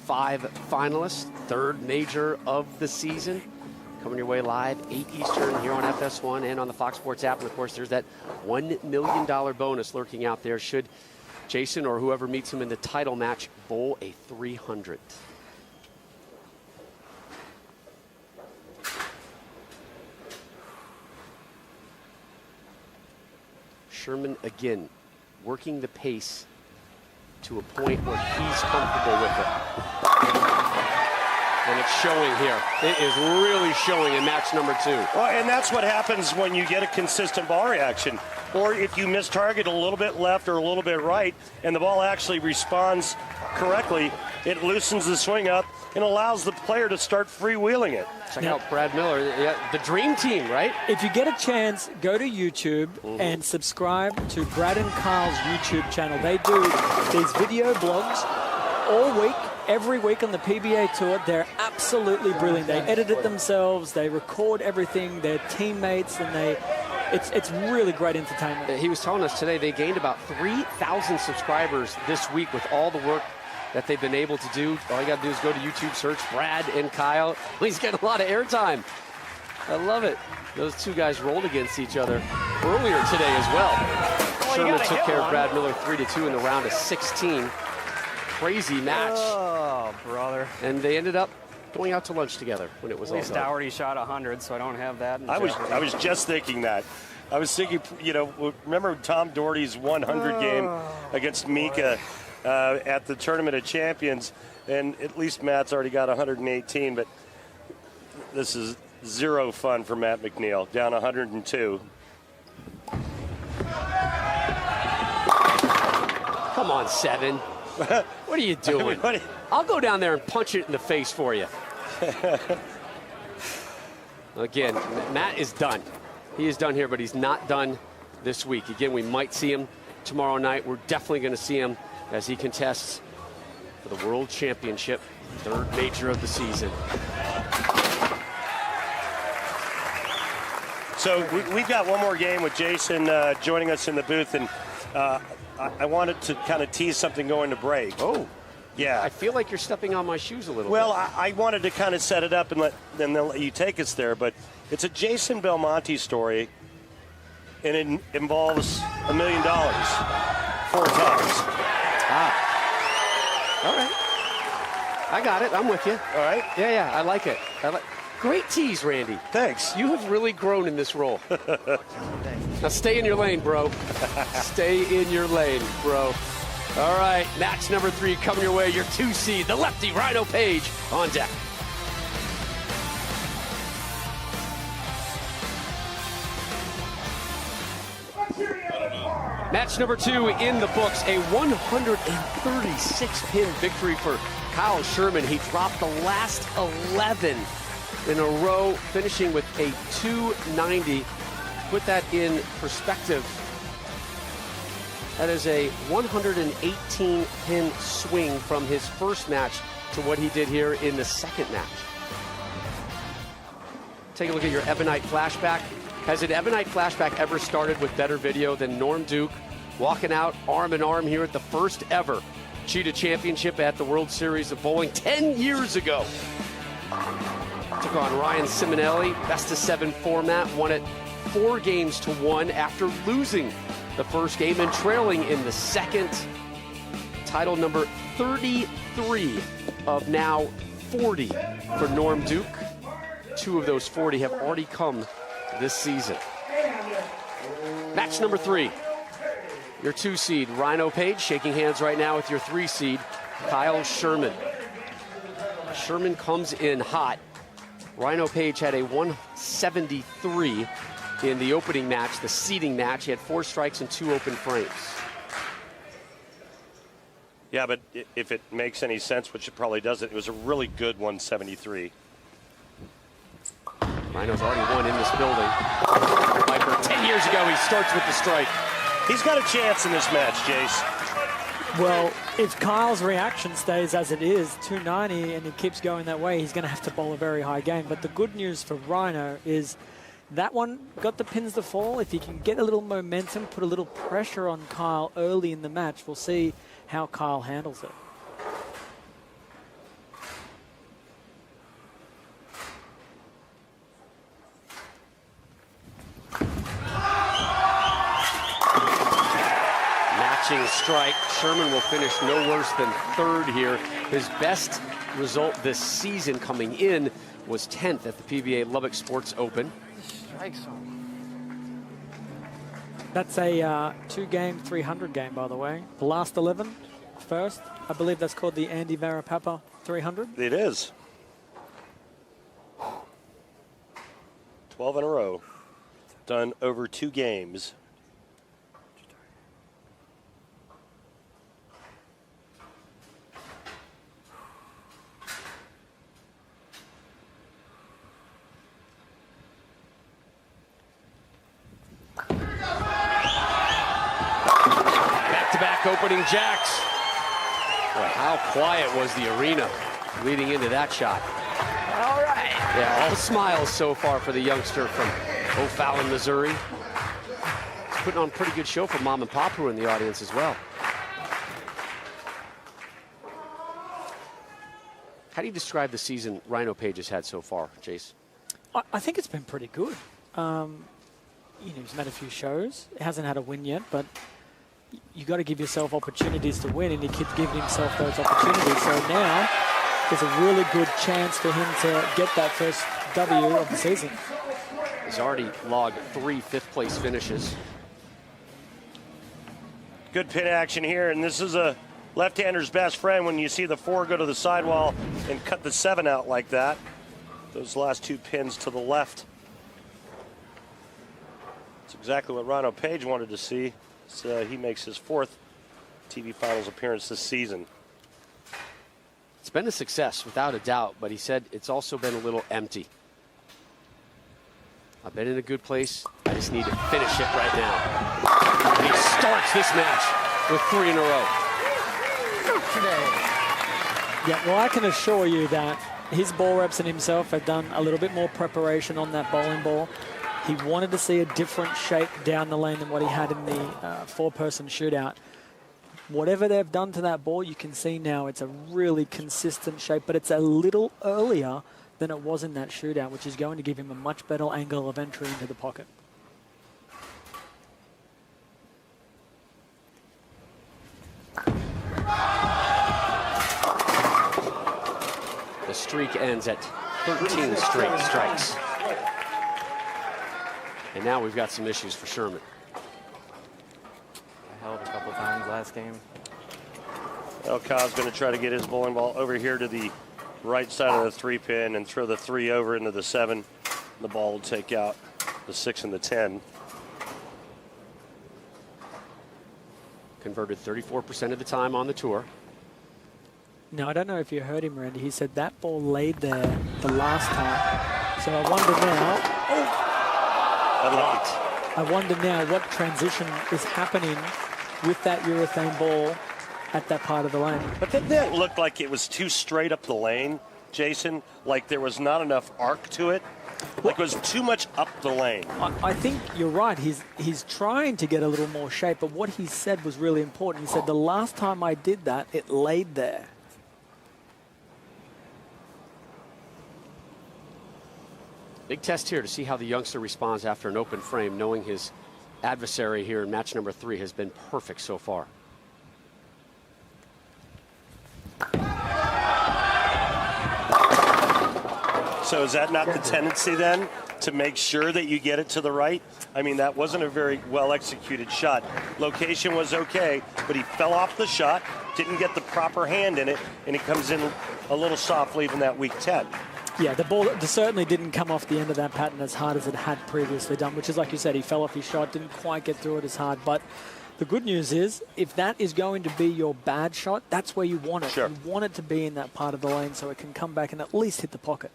5 finalists, 3rd major of the season. Coming your way live, 8 Eastern here on FS1 and on the Fox Sports app. And, of course, there's that $1 million bonus lurking out there should Jason or whoever meets him in the title match bowl a 300. Sherman, again, working the pace to a point where he's comfortable with it. And it's showing here. It is really showing in match number 2. Well, and that's what happens when you get a consistent ball reaction. Or if you miss target a little bit left or a little bit right, and the ball actually responds correctly, it loosens the swing up and allows the player to start freewheeling it. Check out Brad Miller, the dream team, right? If you get a chance, go to YouTube and subscribe to Brad and Kyle's YouTube channel. They do these video blogs all week, every week on the PBA Tour. They're absolutely brilliant. They edit it themselves. They record everything. They're teammates, and it's really great entertainment. He was telling us today they gained about 3,000 subscribers this week with all the work that they've been able to do. All you got to do is go to YouTube, search Brad and Kyle. He's getting a lot of airtime. I love it. Those two guys rolled against each other earlier today as well. Sherman took care of Brad Miller 3-2 in the round of 16. Crazy match. Oh, brother. And they ended up going out to lunch together when it was all At least done. Dougherty shot 100, so I don't have that. I was just thinking that. I was thinking, you know, remember Tom Doherty's 100 game against Mika at the Tournament of Champions, and at least Matt's already got 118, but this is zero fun for Matt Mcniel, down 102. Come on, 7. What are you doing? I'll go down there and punch it in the face for you. Again, Matt is done. He is done here, but he's not done this week. Again, we might see him tomorrow night. We're definitely going to see him as he contests for the World Championship, 3rd major of the season. So we've got one more game with Jason joining us in the booth, and I wanted to kind of tease something going to break. Oh. Yeah. I feel like you're stepping on my shoes a little Well, bit. I wanted to kind of set it up and then let you take us there, but it's a Jason Belmonte story, and it involves $1 million 4 times. All right. I got it. I'm with you. All right? Yeah, I like it. Great tease, Randy. Thanks. You have really grown in this role. Now stay in your lane, bro. Stay in your lane, bro. All right, match number 3 coming your way. Your 2 seed, the lefty Rhino Page, on deck. Match number 2 in the books, a 136-pin victory for Kyle Sherman. He dropped the last 11 in a row, finishing with a 290. Put that in perspective, that is a 118-pin swing from his first match to what he did here in the second match. Take a look at your Ebonite flashback. Has an Ebonite flashback ever started with better video than Norm Duke walking out arm in arm here at the first ever Cheetah Championship at the World Series of Bowling 10 years ago? Took on Ryan Simonelli, best of 7 format, won it 4 games to 1 after losing the first game and trailing in the second. Title number 33 of now 40 for Norm Duke. 2 of those 40 have already come this season. Match number 3. Your 2 seed, Rhino Page, shaking hands right now with your 3 seed, Kyle Sherman. Sherman comes in hot. Rhino Page had a 173 in the opening match, the seeding match. He had 4 strikes and 2 open frames. Yeah, but if it makes any sense, which it probably doesn't, it was a really good 173. Rhino's already won in this building. Viper, 10 years ago, he starts with the strike. He's got a chance in this match, Jace. Well, if Kyle's reaction stays as it is, 290, and he keeps going that way, he's going to have to bowl a very high game. But the good news for Rhino is that one got the pins to fall. If he can get a little momentum, put a little pressure on Kyle early in the match, we'll see how Kyle handles it. Strike. Sherman will finish no worse than 3rd here. His best result this season coming in was 10th at the PBA Lubbock Sports Open. Strike zone. That's a 2-game, 300 game, by the way. The last 11 first. I believe that's called the Andy Varapapa 300. It is. 12 in a row. Done over 2 games. Opening jacks. Boy, how quiet was the arena leading into that shot. All right. Yeah, all smiles so far for the youngster from O'Fallon, Missouri. He's putting on a pretty good show for Mom and Pop, who are in the audience as well. How do you describe the season Rhino Page has had so far, Jace? I think it's been pretty good. He's made a few shows. He hasn't had a win yet, but you got to give yourself opportunities to win, and he keeps giving himself those opportunities. So now there's a really good chance for him to get that first W of the season. He's already logged 3 fifth-place finishes. Good pin action here, and this is a left-hander's best friend when you see the 4 go to the sidewall and cut the 7 out like that. Those last 2 pins to the left. That's exactly what Rhino Page wanted to see. So he makes his 4th TV Finals appearance this season. It's been a success, without a doubt, but he said it's also been a little empty. I've been in a good place. I just need to finish it right now. And he starts this match with 3 in a row. Yeah, well, I can assure you that his ball reps and himself have done a little bit more preparation on that bowling ball. He wanted to see a different shape down the lane than what he had in the 4-person shootout. Whatever they've done to that ball, you can see now it's a really consistent shape, but it's a little earlier than it was in that shootout, which is going to give him a much better angle of entry into the pocket. The streak ends at 13 straight strikes. And now we've got some issues for Sherman. I held a couple times last game. Well, Kyle's going to try to get his bowling ball over here to the right side of the 3-pin and throw the 3 over into the 7. The ball will take out the 6 and the 10. Converted 34% of the time on the tour. Now, I don't know if you heard him, Randy. He said that ball laid there the last time. So I wonder now. I wonder now what transition is happening with that urethane ball at that part of the lane. But that looked like it was too straight up the lane, Jason. Like there was not enough arc to it. Like it was too much up the lane. I think you're right. He's trying to get a little more shape, but what he said was really important. He said, the last time I did that, it laid there. Big test here to see how the youngster responds after an open frame, knowing his adversary here in match number 3 has been perfect so far. So is that not the tendency then to make sure that you get it to the right? I mean, that wasn't a very well executed shot. Location was okay, but he fell off the shot, didn't get the proper hand in it, and it comes in a little soft, leaving that weak 10. Yeah, the ball certainly didn't come off the end of that pattern as hard as it had previously done, which is like you said, he fell off his shot, didn't quite get through it as hard. But the good news is, if that is going to be your bad shot, that's where you want it. Sure. You want it to be in that part of the lane so it can come back and at least hit the pocket.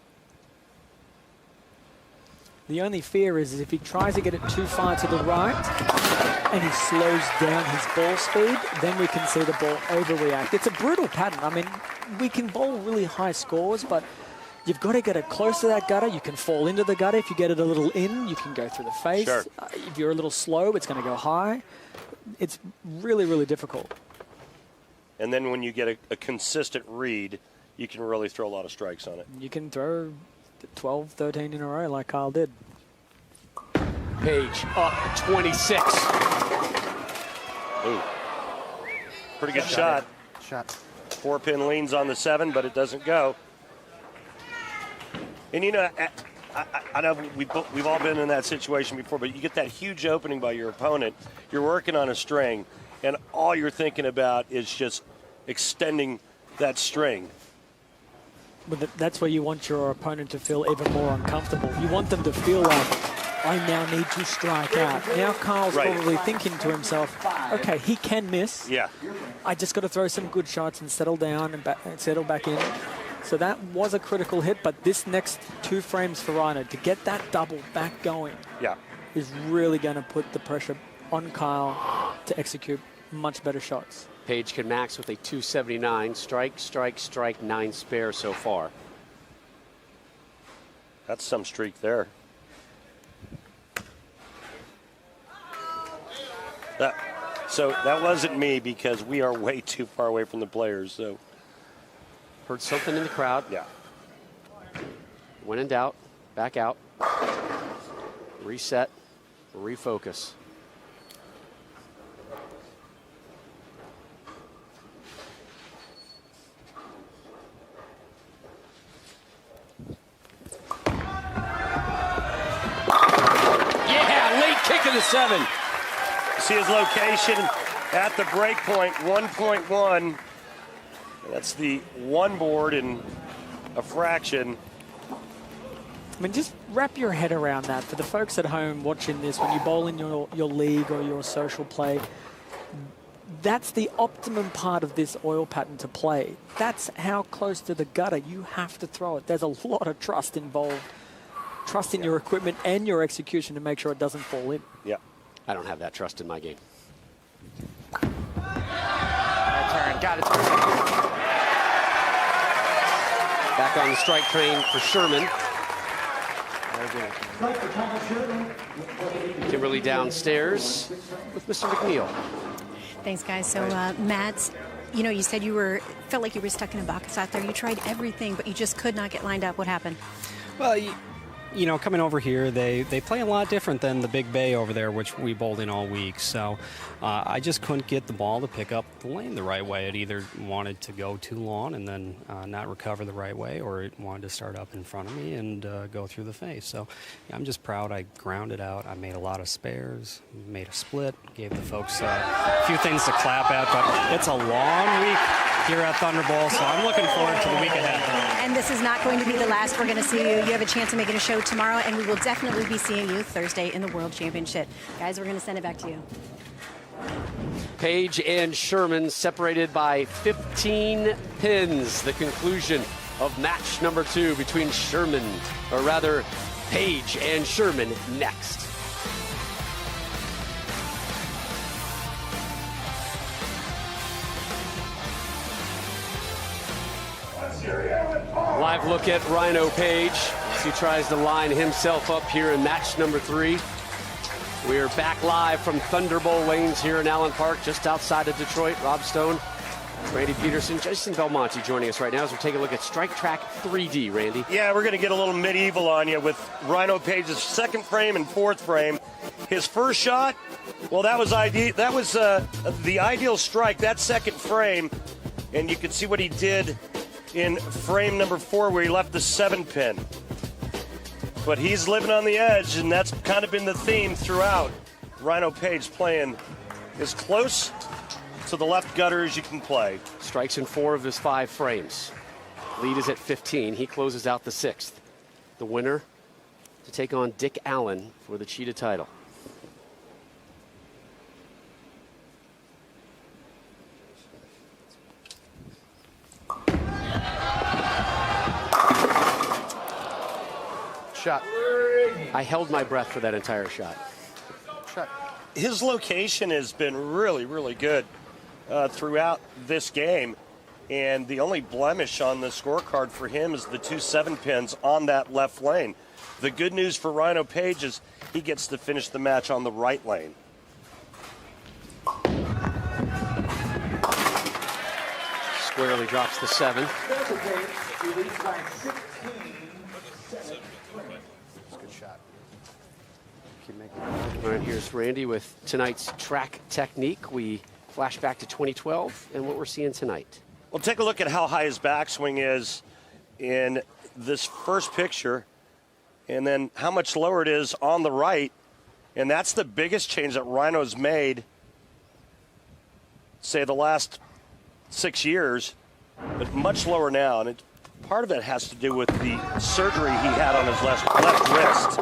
The only fear is if he tries to get it too far to the right and he slows down his ball speed, then we can see the ball overreact. It's a brutal pattern. I mean, we can bowl really high scores, but you've got to get it close to that gutter. You can fall into the gutter. If you get it a little in, you can go through the face. Sure. If you're a little slow, it's going to go high. It's really, really difficult. And then when you get a consistent read, you can really throw a lot of strikes on it. You can throw 12, 13 in a row like Kyle did. Page up 26. Ooh. Pretty good shot. 4-pin leans on the 7, but it doesn't go. And you know, I know we've all been in that situation before, but you get that huge opening by your opponent. You're working on a string, and all you're thinking about is just extending that string. But that's where you want your opponent to feel even more uncomfortable. You want them to feel like, I now need to strike out. Now Kyle's probably thinking to himself, okay, he can miss. Yeah. I just got to throw some good shots and settle down and settle back in. So that was a critical hit, but this next 2 frames for Rhino, to get that double back going, is really going to put the pressure on Kyle to execute much better shots. Page can max with a 279. Strike, strike, strike, 9 spare so far. That's some streak there. So that wasn't me because we are way too far away from the players. So heard something in the crowd. Yeah. When in doubt, back out. Reset, refocus. Yeah, late kick of the 7. See his location at the break point, 1.1. That's the 1 board in a fraction. I mean, just wrap your head around that. For the folks at home watching this, when you bowl in your league or your social play, that's the optimum part of this oil pattern to play. That's how close to the gutter you have to throw it. There's a lot of trust involved. Trust in your equipment and your execution to make sure it doesn't fall in. Yeah. I don't have that trust in my game. Turn. Got it. Back on the strike train for Sherman. Kimberly downstairs with Mr. Mcniel. Thanks, guys. So, Matt, you know, you said you felt like you were stuck in a box out there. You tried everything, but you just could not get lined up. What happened? Well, you know, coming over here, they play a lot different than the Big Bay over there, which we bowled in all week. So I just couldn't get the ball to pick up the lane the right way. It either wanted to go too long and then not recover the right way, or it wanted to start up in front of me and go through the face. So yeah, I'm just proud I grounded out. I made a lot of spares, made a split, gave the folks a few things to clap at, but it's a long week here at Thunderbolt, so I'm looking forward to the week ahead. And this is not going to be the last we're going to see you. You have a chance of making a show tomorrow, and we will definitely be seeing you Thursday in the World Championship. Guys, we're going to send it back to you. Page and Sherman separated by 15 pins. The conclusion of match number 2 between Sherman, or rather Page and Sherman, next. Live look at Rhino Page as he tries to line himself up here in match number 3. We are back live from Thunderbolt Lanes here in Allen Park, just outside of Detroit. Rob Stone, Randy Peterson, Jason Belmonte joining us right now as we take a look at Strike Track 3D, Randy. Yeah, we're going to get a little medieval on you with Rhino Page's second frame and fourth frame. His first shot, well, that was the ideal strike, that second frame. And you can see what he did in frame number 4 where he left the 7-pin. But he's living on the edge, and that's kind of been the theme throughout. Rhino Page playing as close to the left gutter as you can play. Strikes in 4 of his 5 frames. Lead is at 15. He closes out the 6th. The winner to take on Dick Allen for the Cheetah title. Shot. I held my breath for that entire shot. Shot. His location has been really, really good throughout this game. And the only blemish on the scorecard for him is the 2 7-pins on that left lane. The good news for Rhino Page is he gets to finish the match on the right lane. Squarely drops the 7. All right, here's Randy with tonight's track technique. We flash back to 2012 and what we're seeing tonight. Well, take a look at how high his backswing is in this first picture, and then how much lower it is on the right. And that's the biggest change that Rhino's made, say, the last 6 years, but much lower now. And part of it has to do with the surgery he had on his left wrist.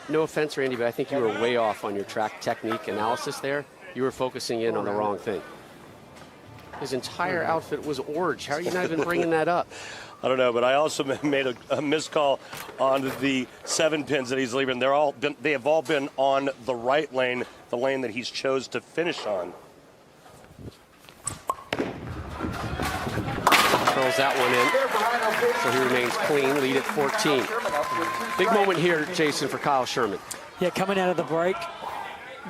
No offense, Randy, but I think you were way off on your track technique analysis there. You were focusing in on the wrong thing. His entire outfit was orange. How are you not even bringing that up? I don't know, but I also made a missed call on the 7-pins that he's leaving. They have all been on the right lane, the lane that he's chose to finish on. Throws that one in. So he remains clean, lead at 14. Big moment here, Jason, for Kyle Sherman. Yeah, coming out of the break.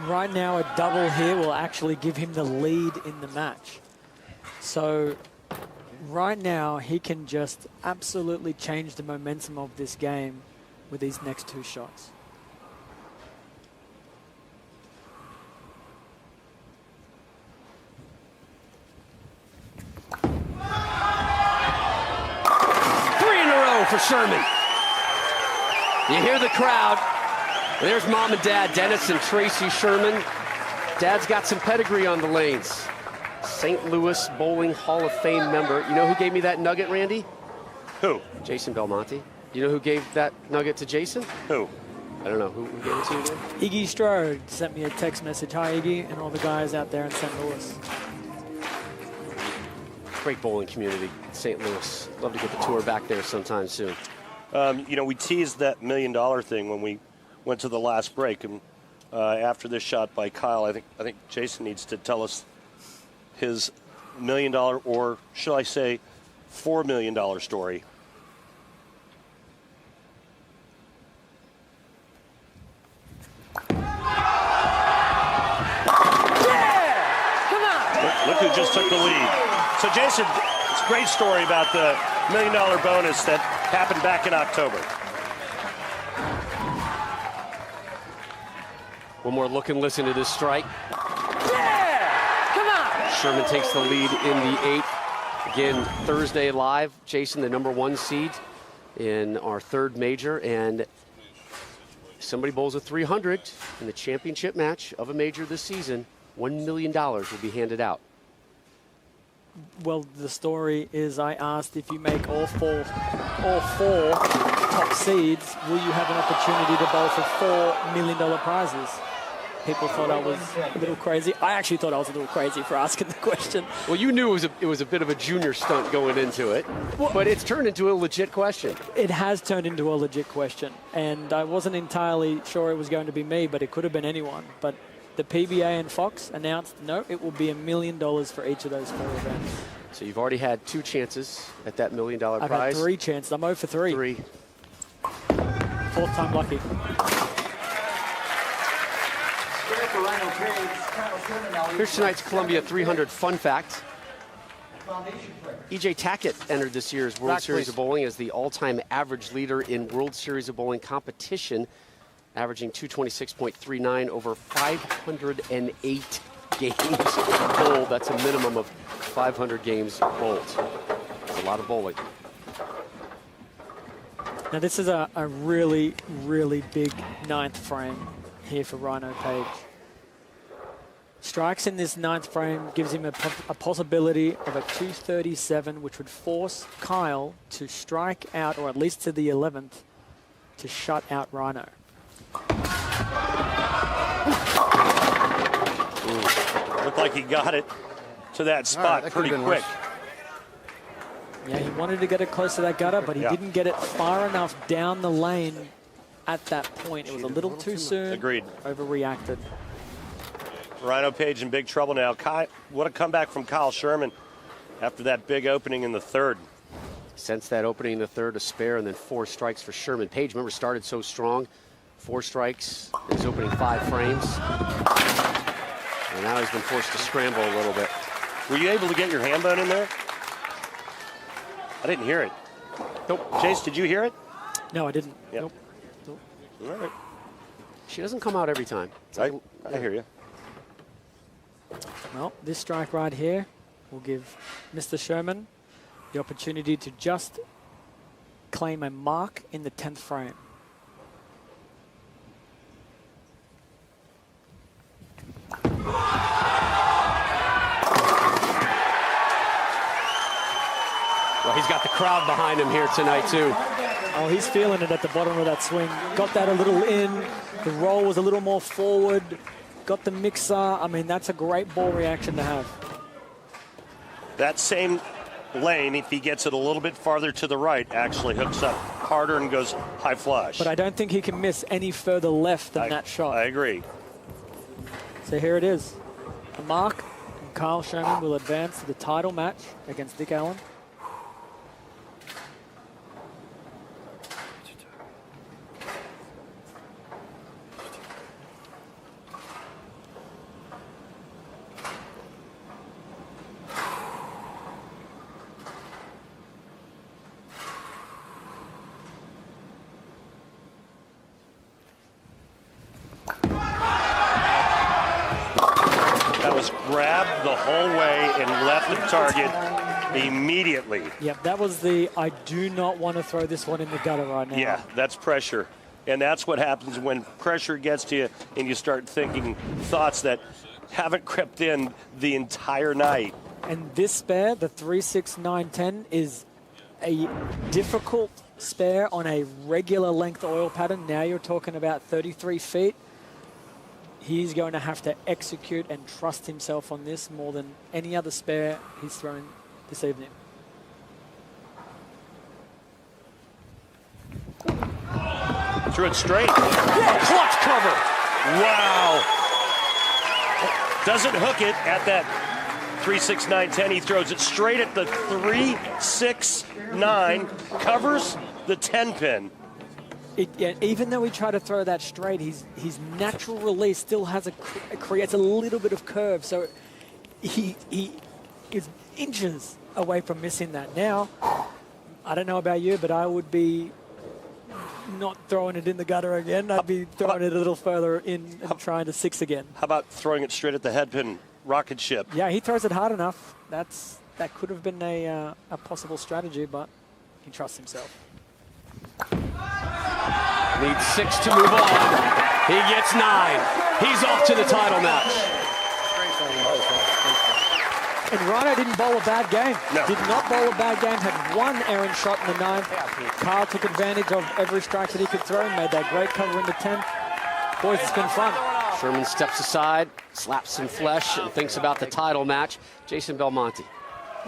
Right now, a double here will actually give him the lead in the match. So right now, he can just absolutely change the momentum of this game with these next 2 shots. For Sherman. You hear the crowd. There's mom and dad, Dennis and Tracy Sherman. Dad's got some pedigree on the lanes. St. Louis Bowling Hall of Fame member. You know who gave me that nugget, Randy? Who? Jason Belmonte. You know who gave that nugget to Jason? Who? I don't know. Who gave it to you again? Iggy Strode sent me a text message. Hi, Iggy, and all the guys out there in St. Louis. Great bowling community, St. Louis. Love to get the tour back there sometime soon. You know, we teased that $1 million thing when we went to the last break, and after this shot by Kyle, I think Jason needs to tell us his $1 million, or should I say, $4 million story. Yeah! Come on! Look who just took the lead. So, Jason, it's a great story about the $1 million bonus that happened back in October. One more look and listen to this strike. Yeah! Come on! Sherman takes the lead in the 8th. Again, Thursday live. Jason, the #1 seed in our 3rd major. And somebody bowls a 300 in the championship match of a major this season. $1 million will be handed out. Well, the story is I asked if you make all four top seeds, will you have an opportunity to bowl for $4 million prizes? People thought I was a little crazy. I actually thought I was a little crazy for asking the question. Well, you knew it was a bit of a junior stunt going into it, but it's turned into a legit question. It has turned into a legit question, and I wasn't entirely sure it was going to be me, but it could have been anyone. But the PBA and Fox announced, no, it will be $1 million for each of those 4 events. So you've already had 2 chances at that $1 million prize. I've had 3 chances. I'm 0 for 3. 3. 4th time lucky. Here's tonight's Columbia 300 fun fact. E.J. Tackett entered this year's World Series of Bowling as the all-time average leader in World Series of Bowling competition, averaging 226.39 over 508 games bowled. That's a minimum of 500 games bowled. That's a lot of bowling. Now this is a really, really big 9th frame here for Rhino Page. Strikes in this 9th frame gives him a possibility of a 237, which would force Kyle to strike out, or at least to the 11th, to shut out Rhino. Looked like he got it to that spot pretty quick. Yeah, he wanted to get it close to that gutter, but he didn't get it far enough down the lane at that point. It was a little too soon. Agreed. Overreacted. Rhino Page in big trouble now. What a comeback from Kyle Sherman after that big opening in the 3rd. Since that opening in the 3rd, a spare, and then 4 strikes for Sherman. Page, remember, started so strong. 4 strikes in his opening 5 frames. And now he's been forced to scramble a little bit. Were you able to get your hand bone in there? I didn't hear it. Nope. Chase, did you hear it? No, I didn't. Yep. Nope. All right. She doesn't come out every time. I hear you. Well, this strike right here will give Mr. Sherman the opportunity to just claim a mark in the 10th frame. Well, he's got the crowd behind him here tonight, too. Oh, he's feeling it at the bottom of that swing. Got that a little in. The roll was a little more forward. Got the mixer. I mean, that's a great ball reaction to have. That same lane, if he gets it a little bit farther to the right, actually hooks up harder and goes high flush. But I don't think he can miss any further left than that shot. I agree. So here it is. A mark, and Kyle Sherman will advance to the title match against Dick Allen. Grabbed the whole way and left the target immediately. Yep, that was the I do not want to throw this one in the gutter right now. Yeah, that's pressure. And that's what happens when pressure gets to you and you start thinking thoughts that haven't crept in the entire night. And this spare, the 3-6-9-10, is a difficult spare on a regular length oil pattern. Now you're talking about 33 feet. He's going to have to execute and trust himself on this more than any other spare he's thrown this evening. Threw it straight. Yeah, clutch cover. Wow. Doesn't hook it at that 3-6-9-10. He throws it straight at the 3-6-9, covers the 10 pin. Even though he tried to throw that straight, his natural release still has creates a little bit of curve. So he is inches away from missing that. Now, I don't know about you, but I would be not throwing it in the gutter again. I'd be throwing it a little further in and trying to 6 again. How about throwing it straight at the head pin, rocket ship? Yeah, he throws it hard enough. That could have been a possible strategy, but he trusts himself. Needs 6 to move on. He gets 9. He's off to the title match. And Rhino didn't bowl a bad game. No. Did not bowl a bad game. Had 1 errant shot in the 9th. Kyle took advantage of every strike that he could throw. Made that great cover in the 10th. Boys, it's been fun. Sherman steps aside, slaps some flesh, and thinks about the title match. Jason Belmonte.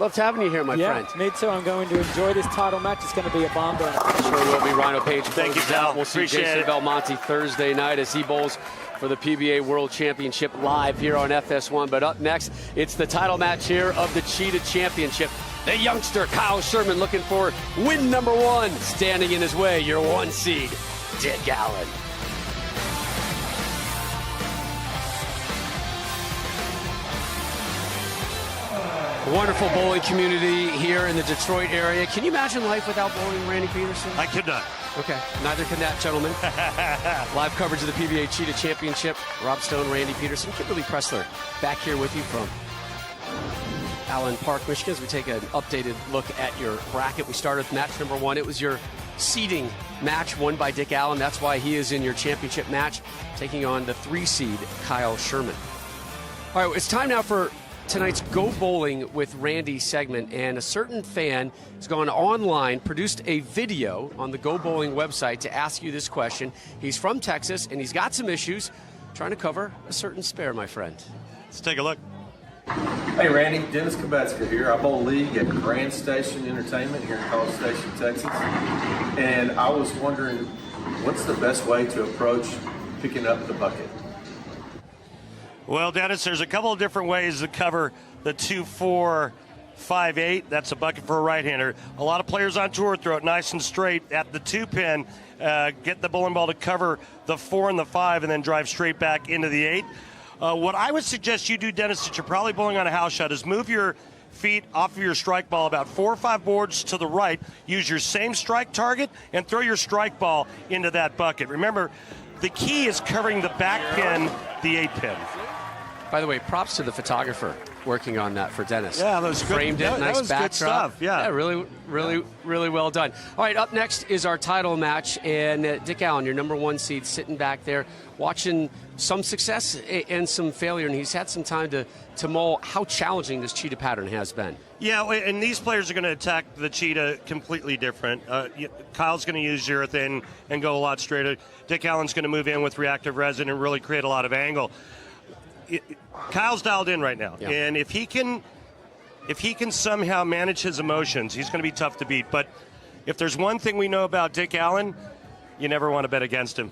Loved having you here, my friend. Me too. I'm going to enjoy this title match. It's going to be a bomb burner. Sure will be. Rhino Page. Thank you, pal. We'll see Appreciate Jason it. Belmonte Thursday night as he bowls for the PBA World Championship live here on FS1. But up next, it's the title match here of the Cheetah Championship. The youngster Kyle Sherman looking for win number 1. Standing in his way, your 1 seed, Dick Allen. Wonderful bowling community here in the Detroit area. Can you imagine life without bowling, Randy Peterson? I could not. Okay, neither can that gentleman. Live coverage of the PBA Cheetah Championship. Rob Stone, Randy Peterson, Kimberly Pressler back here with you from Allen Park, Michigan, as we take an updated look at your bracket. We started with match number 1. It was your seeding match won by Dick Allen. That's why he is in your championship match, taking on the 3 seed, Kyle Sherman. All right, it's time now for tonight's Go Bowling with Randy segment, and a certain fan has gone online, produced a video on the Go Bowling website to ask you this question. He's from Texas, and he's got some issues trying to cover a certain spare, my friend. Let's take a look. Hey Randy, Dennis Kabetska here. I bowl league at Grand Station Entertainment here in College Station, Texas. And I was wondering, what's the best way to approach picking up the bucket? Well, Dennis, there's a couple of different ways to cover the 2-4-5-8. That's a bucket for a right-hander. A lot of players on tour throw it nice and straight at the 2-pin, get the bowling ball to cover the 4 and the 5, and then drive straight back into the 8. What I would suggest you do, Dennis, that you're probably bowling on a house shot, is move your feet off of your strike ball about 4 or 5 boards to the right. Use your same strike target and throw your strike ball into that bucket. Remember, the key is covering the back pin, the 8-pin. By the way, props to the photographer working on that for Dennis. Yeah, that was good. Framed it, That nice was good backdrop. stuff, yeah. Really well done. All right, up next is our title match, and Dick Allen, your number 1 seed, sitting back there, watching some success and some failure, and he's had some time to mull how challenging this cheetah pattern has been. Yeah, and these players are going to attack the cheetah completely different. Kyle's going to use urethane and go a lot straighter. Dick Allen's going to move in with reactive resin and really create a lot of angle. Kyle's dialed in right now, and if he can somehow manage his emotions, he's going to be tough to beat. But if there's one thing we know about Dick Allen, you never want to bet against him.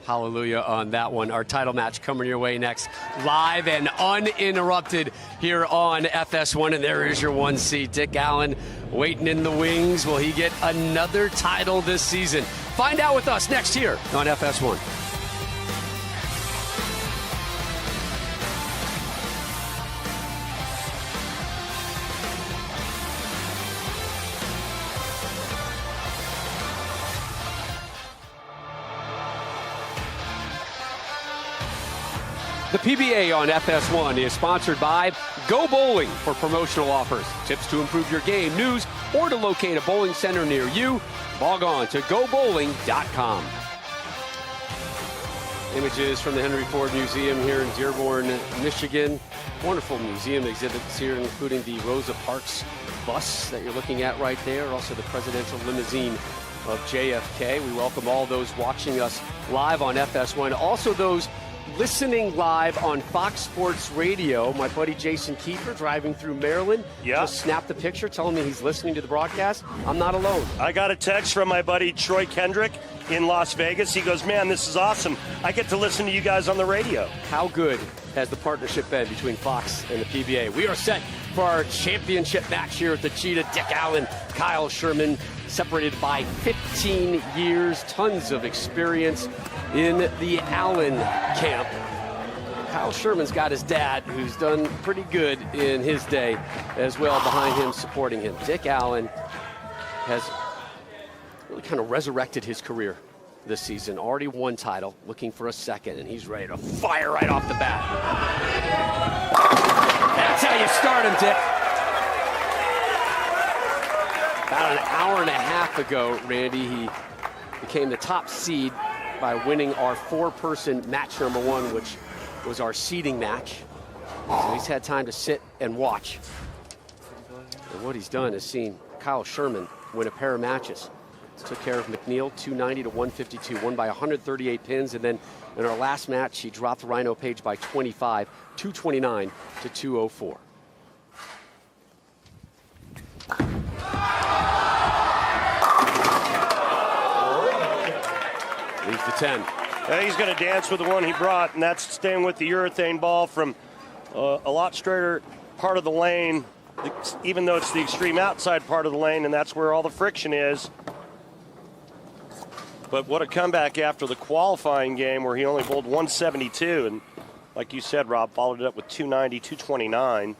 Hallelujah on that one. Our title match coming your way next, live and uninterrupted here on FS1. And there is your 1 seed, Dick Allen, waiting in the wings. Will he get another title this season? Find out with us next here on FS1. The PBA on FS1 is sponsored by Go Bowling. For promotional offers, tips to improve your game, news, or to locate a bowling center near you, log on to gobowling.com. Images from the Henry Ford Museum here in Dearborn, Michigan. Wonderful museum exhibits here, including the Rosa Parks bus that you're looking at right there, also the presidential limousine of JFK. We welcome all those watching us live on FS1. Also those listening live on Fox Sports Radio. My buddy Jason Kiefer driving through Maryland. Just snapped the picture telling me he's listening to the broadcast. I'm not alone. I got a text from my buddy Troy Kendrick in Las Vegas. He goes, man, this is awesome. I get to listen to you guys on the radio. How good has the partnership been between Fox and the PBA? We are set for our championship match here at the Cheetah. Dick Allen, Kyle Sherman, separated by 15 years, tons of experience in the Allen camp. Kyle Sherman's got his dad, who's done pretty good in his day as well, behind him, supporting him. Dick Allen has really kind of resurrected his career this season. Already one title, looking for a second, and he's ready to fire right off the bat. That's how you start him, Dick. About an hour and a half ago, Randy, he became the top seed by winning our 4-person match number 1, which was our seeding match. So he's had time to sit and watch. And what he's done is seen Kyle Sherman win a pair of matches. Took care of Mcniel 290 to 152, won by 138 pins, and then in our last match, he dropped Rhino Page by 25, 229 to 204. Leaves the 10. He's going to dance with the one he brought, and that's staying with the urethane ball from a lot straighter part of the lane, even though it's the extreme outside part of the lane, and that's where all the friction is. But what a comeback after the qualifying game where he only bowled 172, and like you said, Rob, followed it up with 290, 229.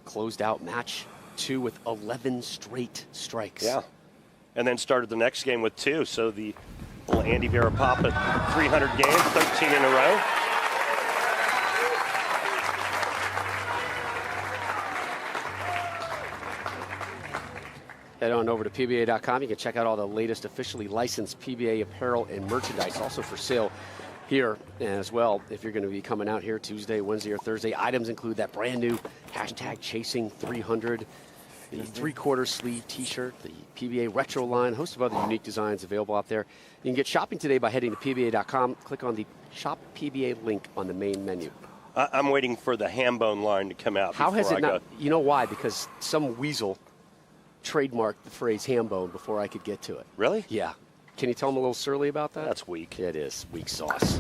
Closed out match 2 with 11 straight strikes. Yeah. And then started the next game with 2. So the little Andy Varapapa 300 games, 13 in a row. Head on over to PBA.com. You can check out all the latest officially licensed PBA apparel and merchandise, also for sale here as well. If you're going to be coming out here Tuesday, Wednesday, or Thursday, items include that brand new #Chasing300, the 3/4 sleeve T-shirt, the PBA retro line, a host of other unique designs available out there. You can get shopping today by heading to PBA.com. Click on the Shop PBA link on the main menu. I'm waiting for the ham bone line to come out. How has it I not? You know why? Because some weasel trademarked the phrase ham bone before I could get to it. Really? Yeah. Can you tell them a little surly about that? That's weak. It is. Weak sauce.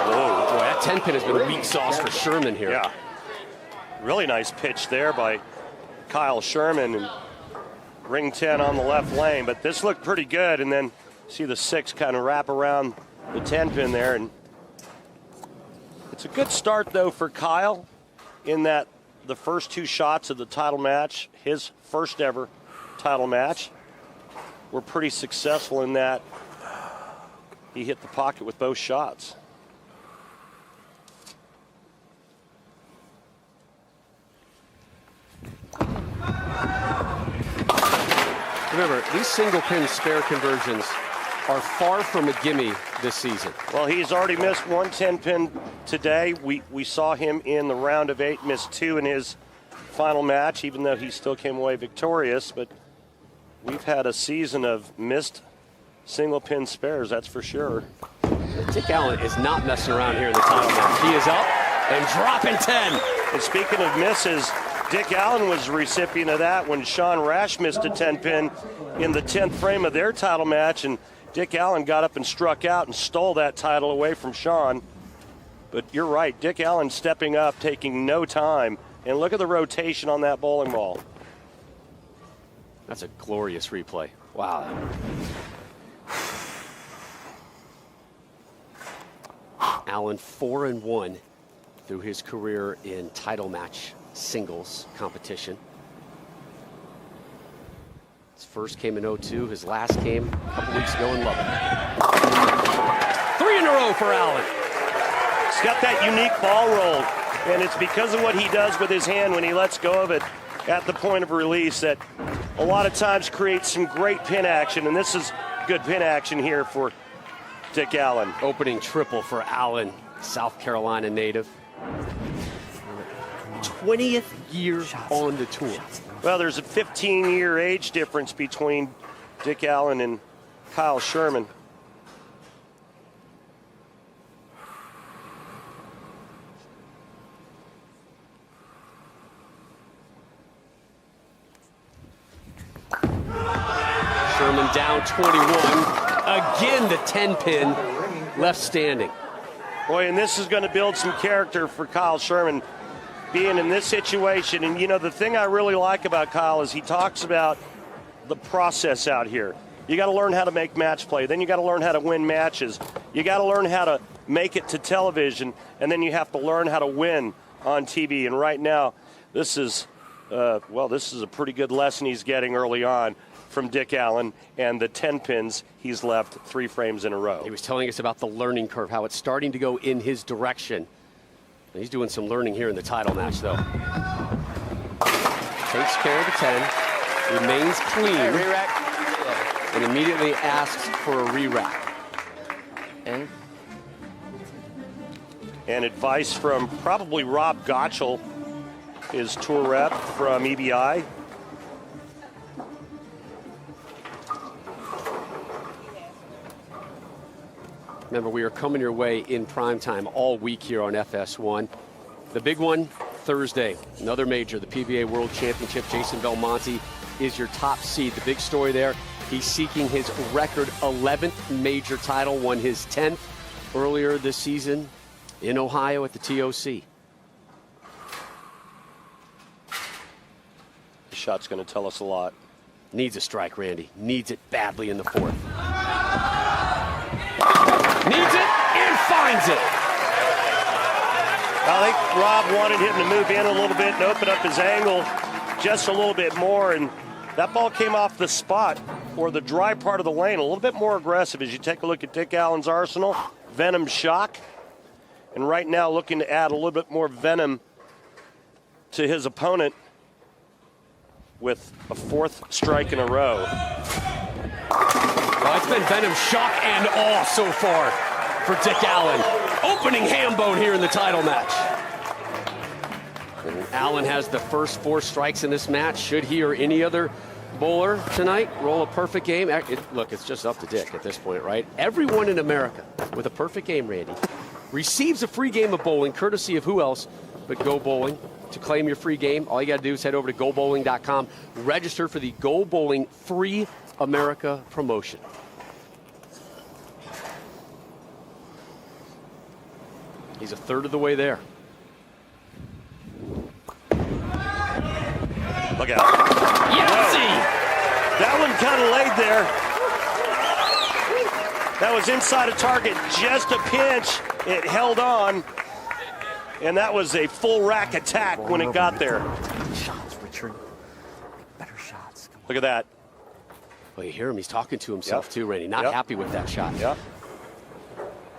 Whoa. Boy, that 10-pin has been weak sauce for Sherman here. Yeah. Really nice pitch there by Kyle Sherman. And ring 10 on the left lane. But this looked pretty good. And then see the 6 kind of wrap around the 10-pin there. And it's a good start, though, for Kyle in that the first 2 shots of the title match, his first ever title match, were pretty successful in that he hit the pocket with both shots. Remember, these single pin spare conversions are far from a gimme this season. Well, he's already missed 1 10-pin today. We saw him in the round of 8 miss 2 in his final match, even though he still came away victorious. But we've had a season of missed single pin spares, that's for sure. Dick Allen is not messing around here in the title match. He is up and dropping 10. And speaking of misses, Dick Allen was the recipient of that when Sean Rash missed a 10-pin in the 10th frame of their title match, and Dick Allen got up and struck out and stole that title away from Sean. But you're right, Dick Allen stepping up, taking no time. And look at the rotation on that bowling ball. That's a glorious replay. Wow. Allen 4-1 through his career in title match singles competition. His first came in 02. His last came a couple weeks ago in Lubbock. 3 in a row for Allen. He's got that unique ball roll, and it's because of what he does with his hand when he lets go of it at the point of release that a lot of times creates some great pin action, and this is good pin action here for Dick Allen. Opening triple for Allen, South Carolina native. 20th year on the tour. Well, there's a 15-year age difference between Dick Allen and Kyle Sherman. Sherman down 21. Again, the 10-pin left standing. Boy, and this is going to build some character for Kyle Sherman being in this situation. And, you know, the thing I really like about Kyle is he talks about the process out here. You got to learn how to make match play. Then you got to learn how to win matches. You got to learn how to make it to television. And then you have to learn how to win on TV. And right now, this is well, this is a pretty good lesson he's getting early on from Dick Allen, and the 10 pins he's left 3 frames in a row. He was telling us about the learning curve, how it's starting to go in his direction. And he's doing some learning here in the title match, though. Takes care of the 10, remains clean, and immediately asks for a re-rack. And advice from probably Rob Gottschall, his tour rep from EBI. Remember, we are coming your way in prime time all week here on FS1. The big one, Thursday, another major, the PBA World Championship. Jason Belmonte is your top seed. The big story there, he's seeking his record 11th major title, won his 10th earlier this season in Ohio at the TOC. The shot's going to tell us a lot. Needs a strike, Randy. Needs it badly in the 4th. Needs it and finds it. I think Rob wanted him to move in a little bit and open up his angle just a little bit more, and that ball came off the spot or the dry part of the lane a little bit more aggressive. As you take a look at Dick Allen's arsenal, venom shock, and right now looking to add a little bit more venom to his opponent with a 4th strike in a row. Well, it's been venom shock and awe so far for Dick Allen. Opening ham bone here in the title match. And Allen has the first 4 strikes in this match. Should he or any other bowler tonight roll a perfect game? Look, it's just up to Dick at this point, right? Everyone in America with a perfect game, Randy, receives a free game of bowling, courtesy of who else but Go Bowling. To claim your free game, all you got to do is head over to GoBowling.com, register for the Go Bowling Free America promotion. He's a third of the way there. Look out. Yahtzee! That one kind of laid there. That was inside a target, just a pinch. It held on. And that was a full rack attack when it got there. Shots, Richard. Better shots. Look at that. Well, you hear him. He's talking to himself too, Randy. Not happy with that shot. Yeah.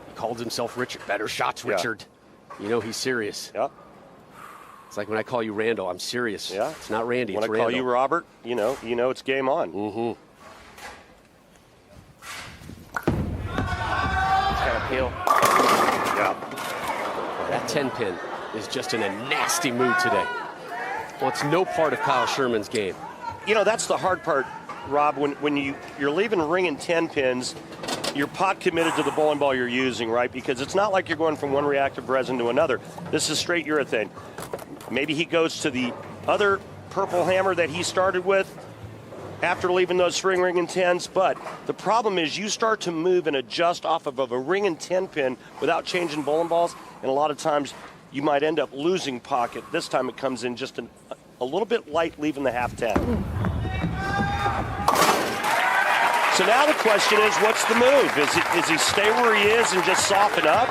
He called himself Richard. Better shots, Richard. You know he's serious. Yeah. It's like when I call you Randall, I'm serious. Yeah. It's not Randy, when it's I Randall. call you Robert, you know it's game on. Mm-hmm. It's got to peel. Yeah. That 10 pin is just in a nasty mood today. Well, it's no part of Kyle Sherman's game. You know, that's the hard part, Rob. When you're leaving ring and 10 pins, you're pot committed to the bowling ball you're using, right? Because it's not like you're going from one reactive resin to another. This is straight urethane. Maybe he goes to the other purple hammer that he started with after leaving those spring ring and 10s, but the problem is you start to move and adjust off of a ring and 10 pin without changing bowling balls, and a lot of times you might end up losing pocket. This time it comes in just a little bit light, leaving the half 10. So now the question is, what's the move? Is he stay where he is and just soften up?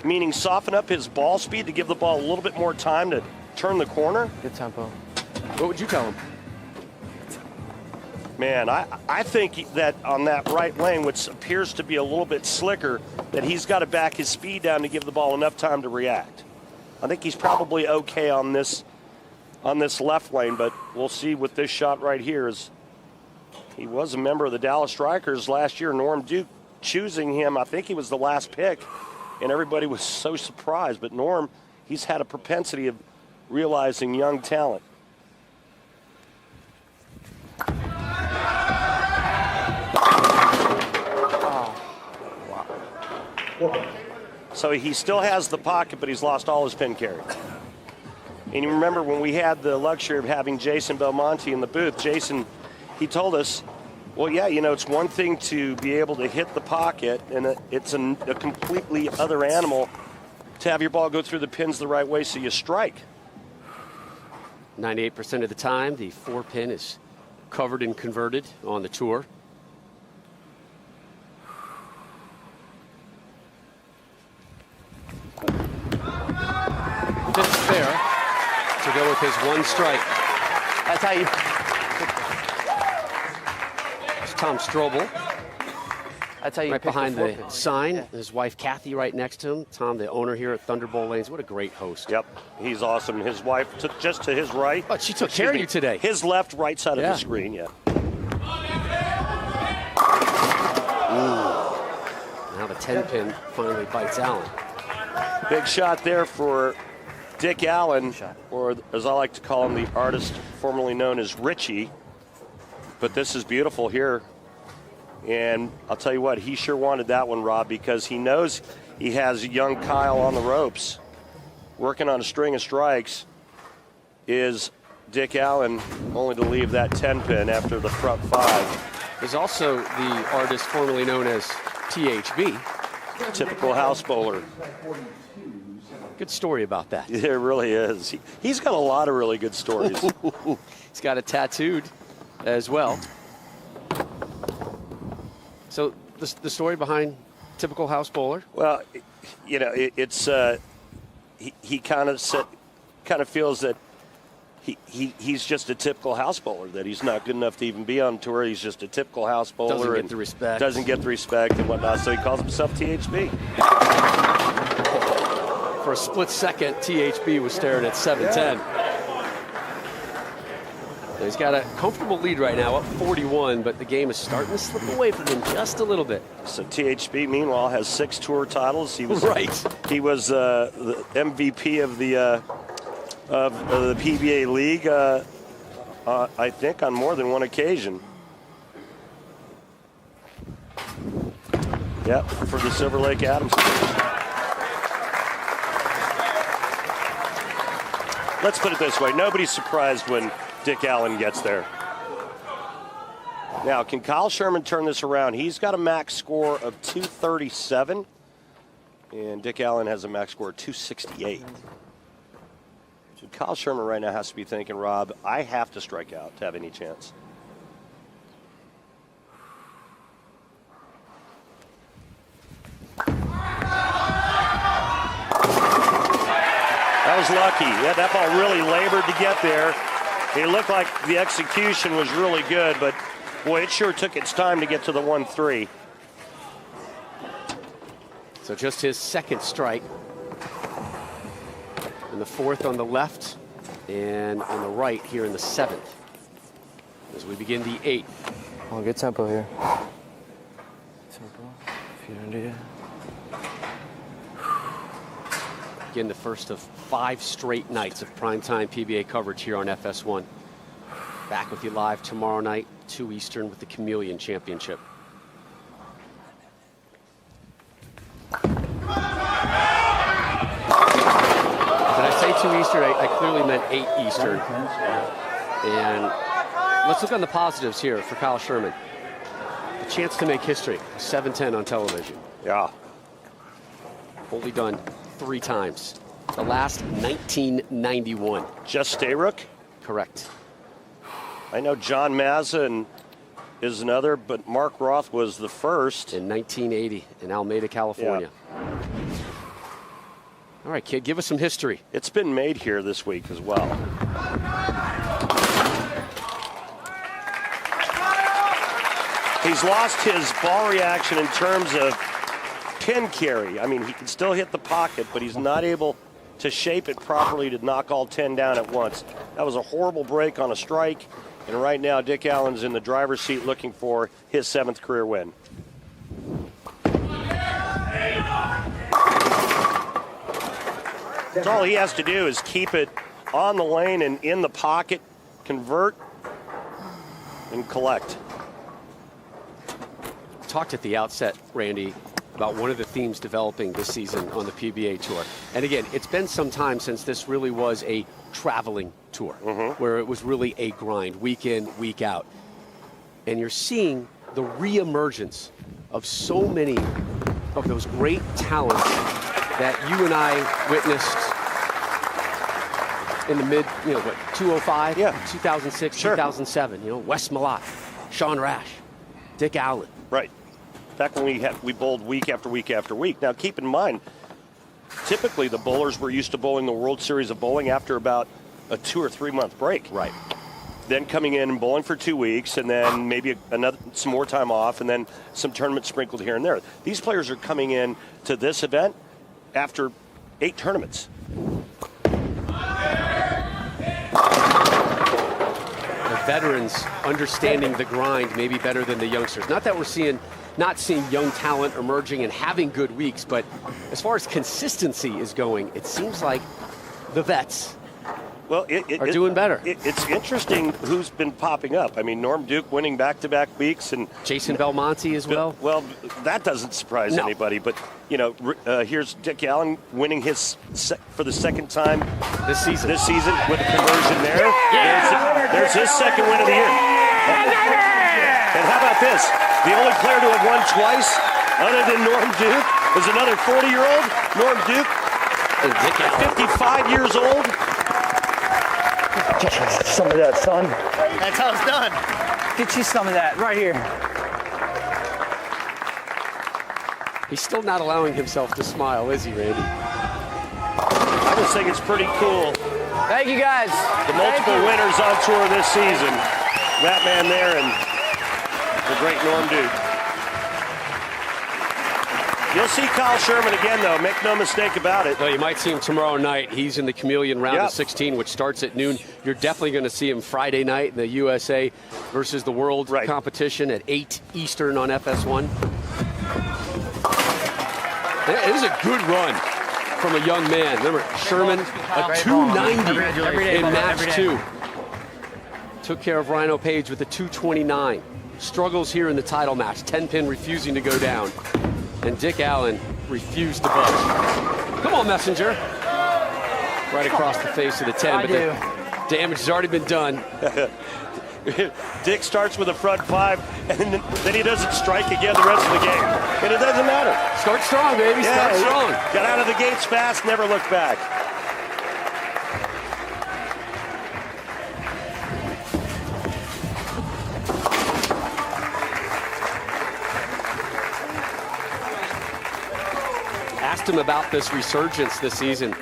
Meaning soften up his ball speed to give the ball a little bit more time to turn the corner? Good tempo. What would you tell him? Man, I think that on that right lane, which appears to be a little bit slicker, that he's got to back his speed down to give the ball enough time to react. I think he's probably okay on this left lane, but we'll see with this shot right here. As he was a member of the Dallas Strikers last year, Norm Duke choosing him. I think he was the last pick, and everybody was so surprised. But Norm, he's had a propensity of realizing young talent. So he still has the pocket, but he's lost all his pin carry. And you remember when we had the luxury of having Jason Belmonte in the booth, Jason, he told us, well, yeah, you know, it's one thing to be able to hit the pocket, and it's a completely other animal to have your ball go through the pins the right way so you strike. 98% of the time, the 4-pin is covered and converted on the tour. Fifth fair to one strike. That's how you. There's Tom Strobel. That's how you Right pick behind the the four-pin. sign. Yeah. His wife, Kathy, right next to him. Tom, the owner here at Thunderbolt Lanes. What a great host. Yep, he's awesome. His wife took just to his right. Oh, she took care of you today. His left, right side of Yeah. the screen, yeah. Now the 10-pin finally bites Allen. Big shot there for Dick Allen, or as I like to call him, the artist formerly known as Richie. But this is beautiful here. And I'll tell you what, he sure wanted that one, Rob, because he knows he has young Kyle on the ropes. Working on a string of strikes is Dick Allen, only to leave that 10-pin after the front 5. There's also the artist formerly known as THB. Typical house bowler. Good story about that. There really is. He's got a lot of really good stories. He's got it tattooed as well. So the story behind typical house bowler? Well, you know, it's he kind of feels that he's just a typical house bowler, that he's not good enough to even be on tour. He's just a typical house bowler. Doesn't get and the respect. Doesn't get the respect and whatnot, so he calls himself THB. For a split second, THB was staring at 7-10. He's got a comfortable lead right now, up 41, but the game is starting to slip away from him just a little bit. So THB, meanwhile, has 6 tour titles. He was right. He was the MVP of the PBA League, I think, on more than one occasion. Yep, for the Silver Lake Adams. Let's put it this way. Nobody's surprised when Dick Allen gets there. Now, can Kyle Sherman turn this around? He's got a max score of 237, and Dick Allen has a max score of 268. So Kyle Sherman right now has to be thinking, Rob, I have to strike out to have any chance. That was lucky. Yeah, that ball really labored to get there. It looked like the execution was really good, but boy, it sure took its time to get to the 1-3. So just his second strike. And the 4th on the left and on the right here in the 7th. As we begin the 8th. Oh, good tempo here. Tempo. If you don't do it. Again, the first of 5 straight nights of primetime PBA coverage here on FS1. Back with you live tomorrow night, 2 Eastern, with the Chameleon Championship. Did I say 2 Eastern? I clearly meant 8 Eastern. And let's look on the positives here for Kyle Sherman. The chance to make history, 7-10 on television. Yeah. Only done 3 times. The last 1991. Just Stayrook? Correct. I know John Mazza is another, but Mark Roth was the first. In 1980 in Alameda, California. Yeah. All right, kid, give us some history. It's been made here this week as well. He's lost his ball reaction in terms of pin carry. I mean, he can still hit the pocket, but he's not able to shape it properly to knock all 10 down at once. That was a horrible break on a strike, and right now Dick Allen's in the driver's seat looking for his 7th career win. That's all he has to do is keep it on the lane and in the pocket, convert, and collect. Talked at the outset, Randy, about one of the themes developing this season on the PBA Tour. And again, it's been some time since this really was a traveling tour, where it was really a grind, week in, week out. And you're seeing the reemergence of so many of those great talents that you and I witnessed in the mid, 2005, 2006, 2007. Wes Malott, Sean Rash, Dick Allen. Right. Back when we bowled week after week after week. Now, keep in mind, typically the bowlers were used to bowling the World Series of Bowling after about a 2 or 3 month break. Right. Then coming in and bowling for 2 weeks, and then maybe some more time off, and then some tournaments sprinkled here and there. These players are coming in to this event after 8 tournaments. The veterans understanding the grind maybe better than the youngsters. Not that we're not seeing young talent emerging and having good weeks, but as far as consistency is going, it seems like the vets are doing better. It's interesting who's been popping up. I mean, Norm Duke winning back-to-back weeks, and Jason Belmonte as well. Well, that doesn't surprise anybody. But here's Dick Allen winning for the second time this season with a conversion there. There's his second win of the year. And how about this? The only player to have won twice, other than Norm Duke, is another 40-year-old Norm Duke, and Dick Allen, 55 years old. Get you some of that, son. That's how it's done. Get you some of that right here. He's still not allowing himself to smile, is he, Randy? I just think it's pretty cool. Thank you, guys. The multiple winners on tour this season. That man there and the great Norm Duke. You'll see Kyle Sherman again, though. Make no mistake about it. Well, you might see him tomorrow night. He's in the Chameleon round of 16, which starts at noon. You're definitely going to see him Friday night in the USA versus the World competition at 8 Eastern on FS1. It is a good run from a young man. Remember, Sherman, a 290 in match 2. Took care of Rhino Page with a 229. Struggles here in the title match. 10-pin refusing to go down. And Dick Allen refused to budge. Come on, Messenger. Right across the face of the 10, but the damage has already been done. Dick starts with a front 5, and then he doesn't strike again the rest of the game. And it doesn't matter. Start strong, baby. Start strong. Got out of the gates fast, never looked back. Asked him about this resurgence this season.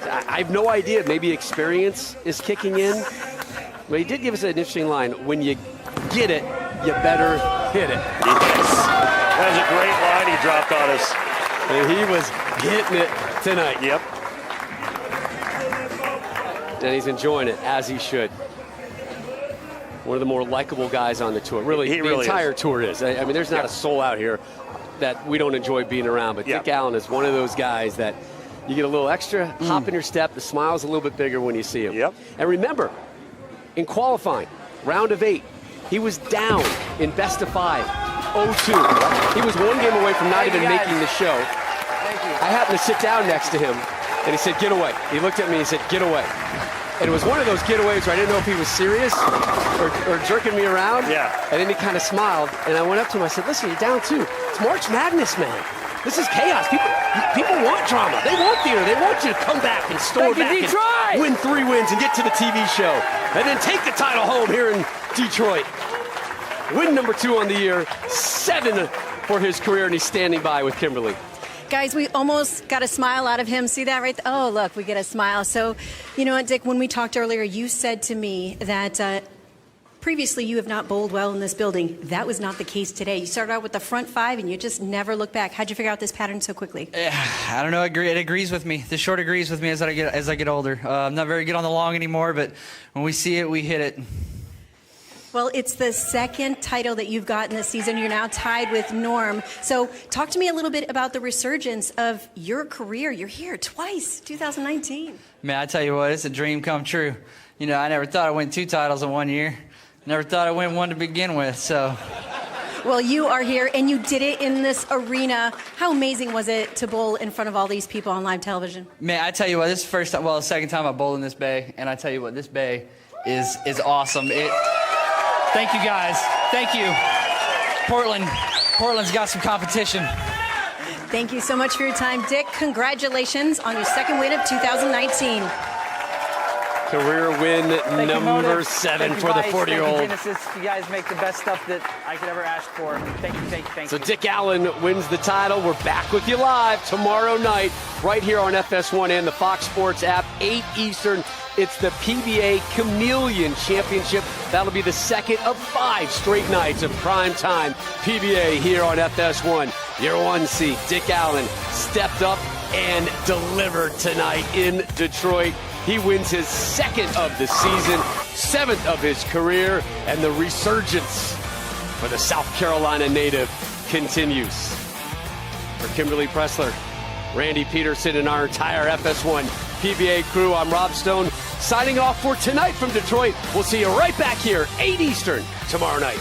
I have no idea. Maybe experience is kicking in. But he did give us an interesting line. When you get it, you better hit it. Yes. That was a great line he dropped on us. And he was hitting it tonight. Yep. And he's enjoying it, as he should. One of the more likable guys on the tour. Really, the entire tour is. I mean, there's not a soul out here that we don't enjoy being around. But Dick Allen is one of those guys that you get a little extra hop in your step. The smile's a little bit bigger when you see him. Yep. And remember, in qualifying, round of 8, he was down in best of 5, 0-2. He was one game away from not even making the show. I happened to sit down next to him, and he said, "Get away." He looked at me and said, "Get away." And it was one of those getaways where I didn't know if he was serious or jerking me around. Yeah. And then he kind of smiled, and I went up to him. I said, "Listen, you're down 2. It's March Madness, man. This is chaos. People want drama. They want theater. They want you to come back and storm back and win 3 wins and get to the TV show. And then take the title home here in Detroit." Win number 2 on the year, 7 for his career, and he's standing by with Kimberly. Guys, we almost got a smile out of him. See that right there? Oh, look, we get a smile. So, you know what, Dick, when we talked earlier, you said to me that previously you have not bowled well in this building. That was not the case today. You started out with the front 5, and you just never looked back. How'd you figure out this pattern so quickly? I don't know. It agrees with me. The short agrees with me as I get older. I'm not very good on the long anymore, but when we see it, we hit it. Well, it's the second title that you've gotten this season. You're now tied with Norm. So talk to me a little bit about the resurgence of your career. You're here twice, 2019. Man, I tell you what, it's a dream come true. You know, I never thought I'd win 2 titles in 1 year. Never thought I'd win 1 to begin with, so. Well, you are here, and you did it in this arena. How amazing was it to bowl in front of all these people on live television? Man, I tell you what, this is the second time I bowled in this bay, and I tell you what, this bay is awesome. Thank you, guys. Thank you. Portland's got some competition. Thank you so much for your time, Dick. Congratulations on your second win of 2019. Career win number 7 for the 40-year-old. Genesis, you guys make the best stuff that I could ever ask for. Thank you. So Dick Allen wins the title. We're back with you live tomorrow night right here on FS1 and the Fox Sports app, 8 Eastern, It's the PBA Chameleon Championship. That'll be the second of 5 straight nights of primetime PBA here on FS1. Your 1 seed, Dick Allen, stepped up and delivered tonight in Detroit. He wins his 2nd of the season, 7th of his career, and the resurgence for the South Carolina native continues. For Kimberly Pressler, Randy Peterson, and our entire FS1 PBA crew, I'm Rob Stone, signing off for tonight from Detroit. We'll see you right back here, 8 Eastern, tomorrow night.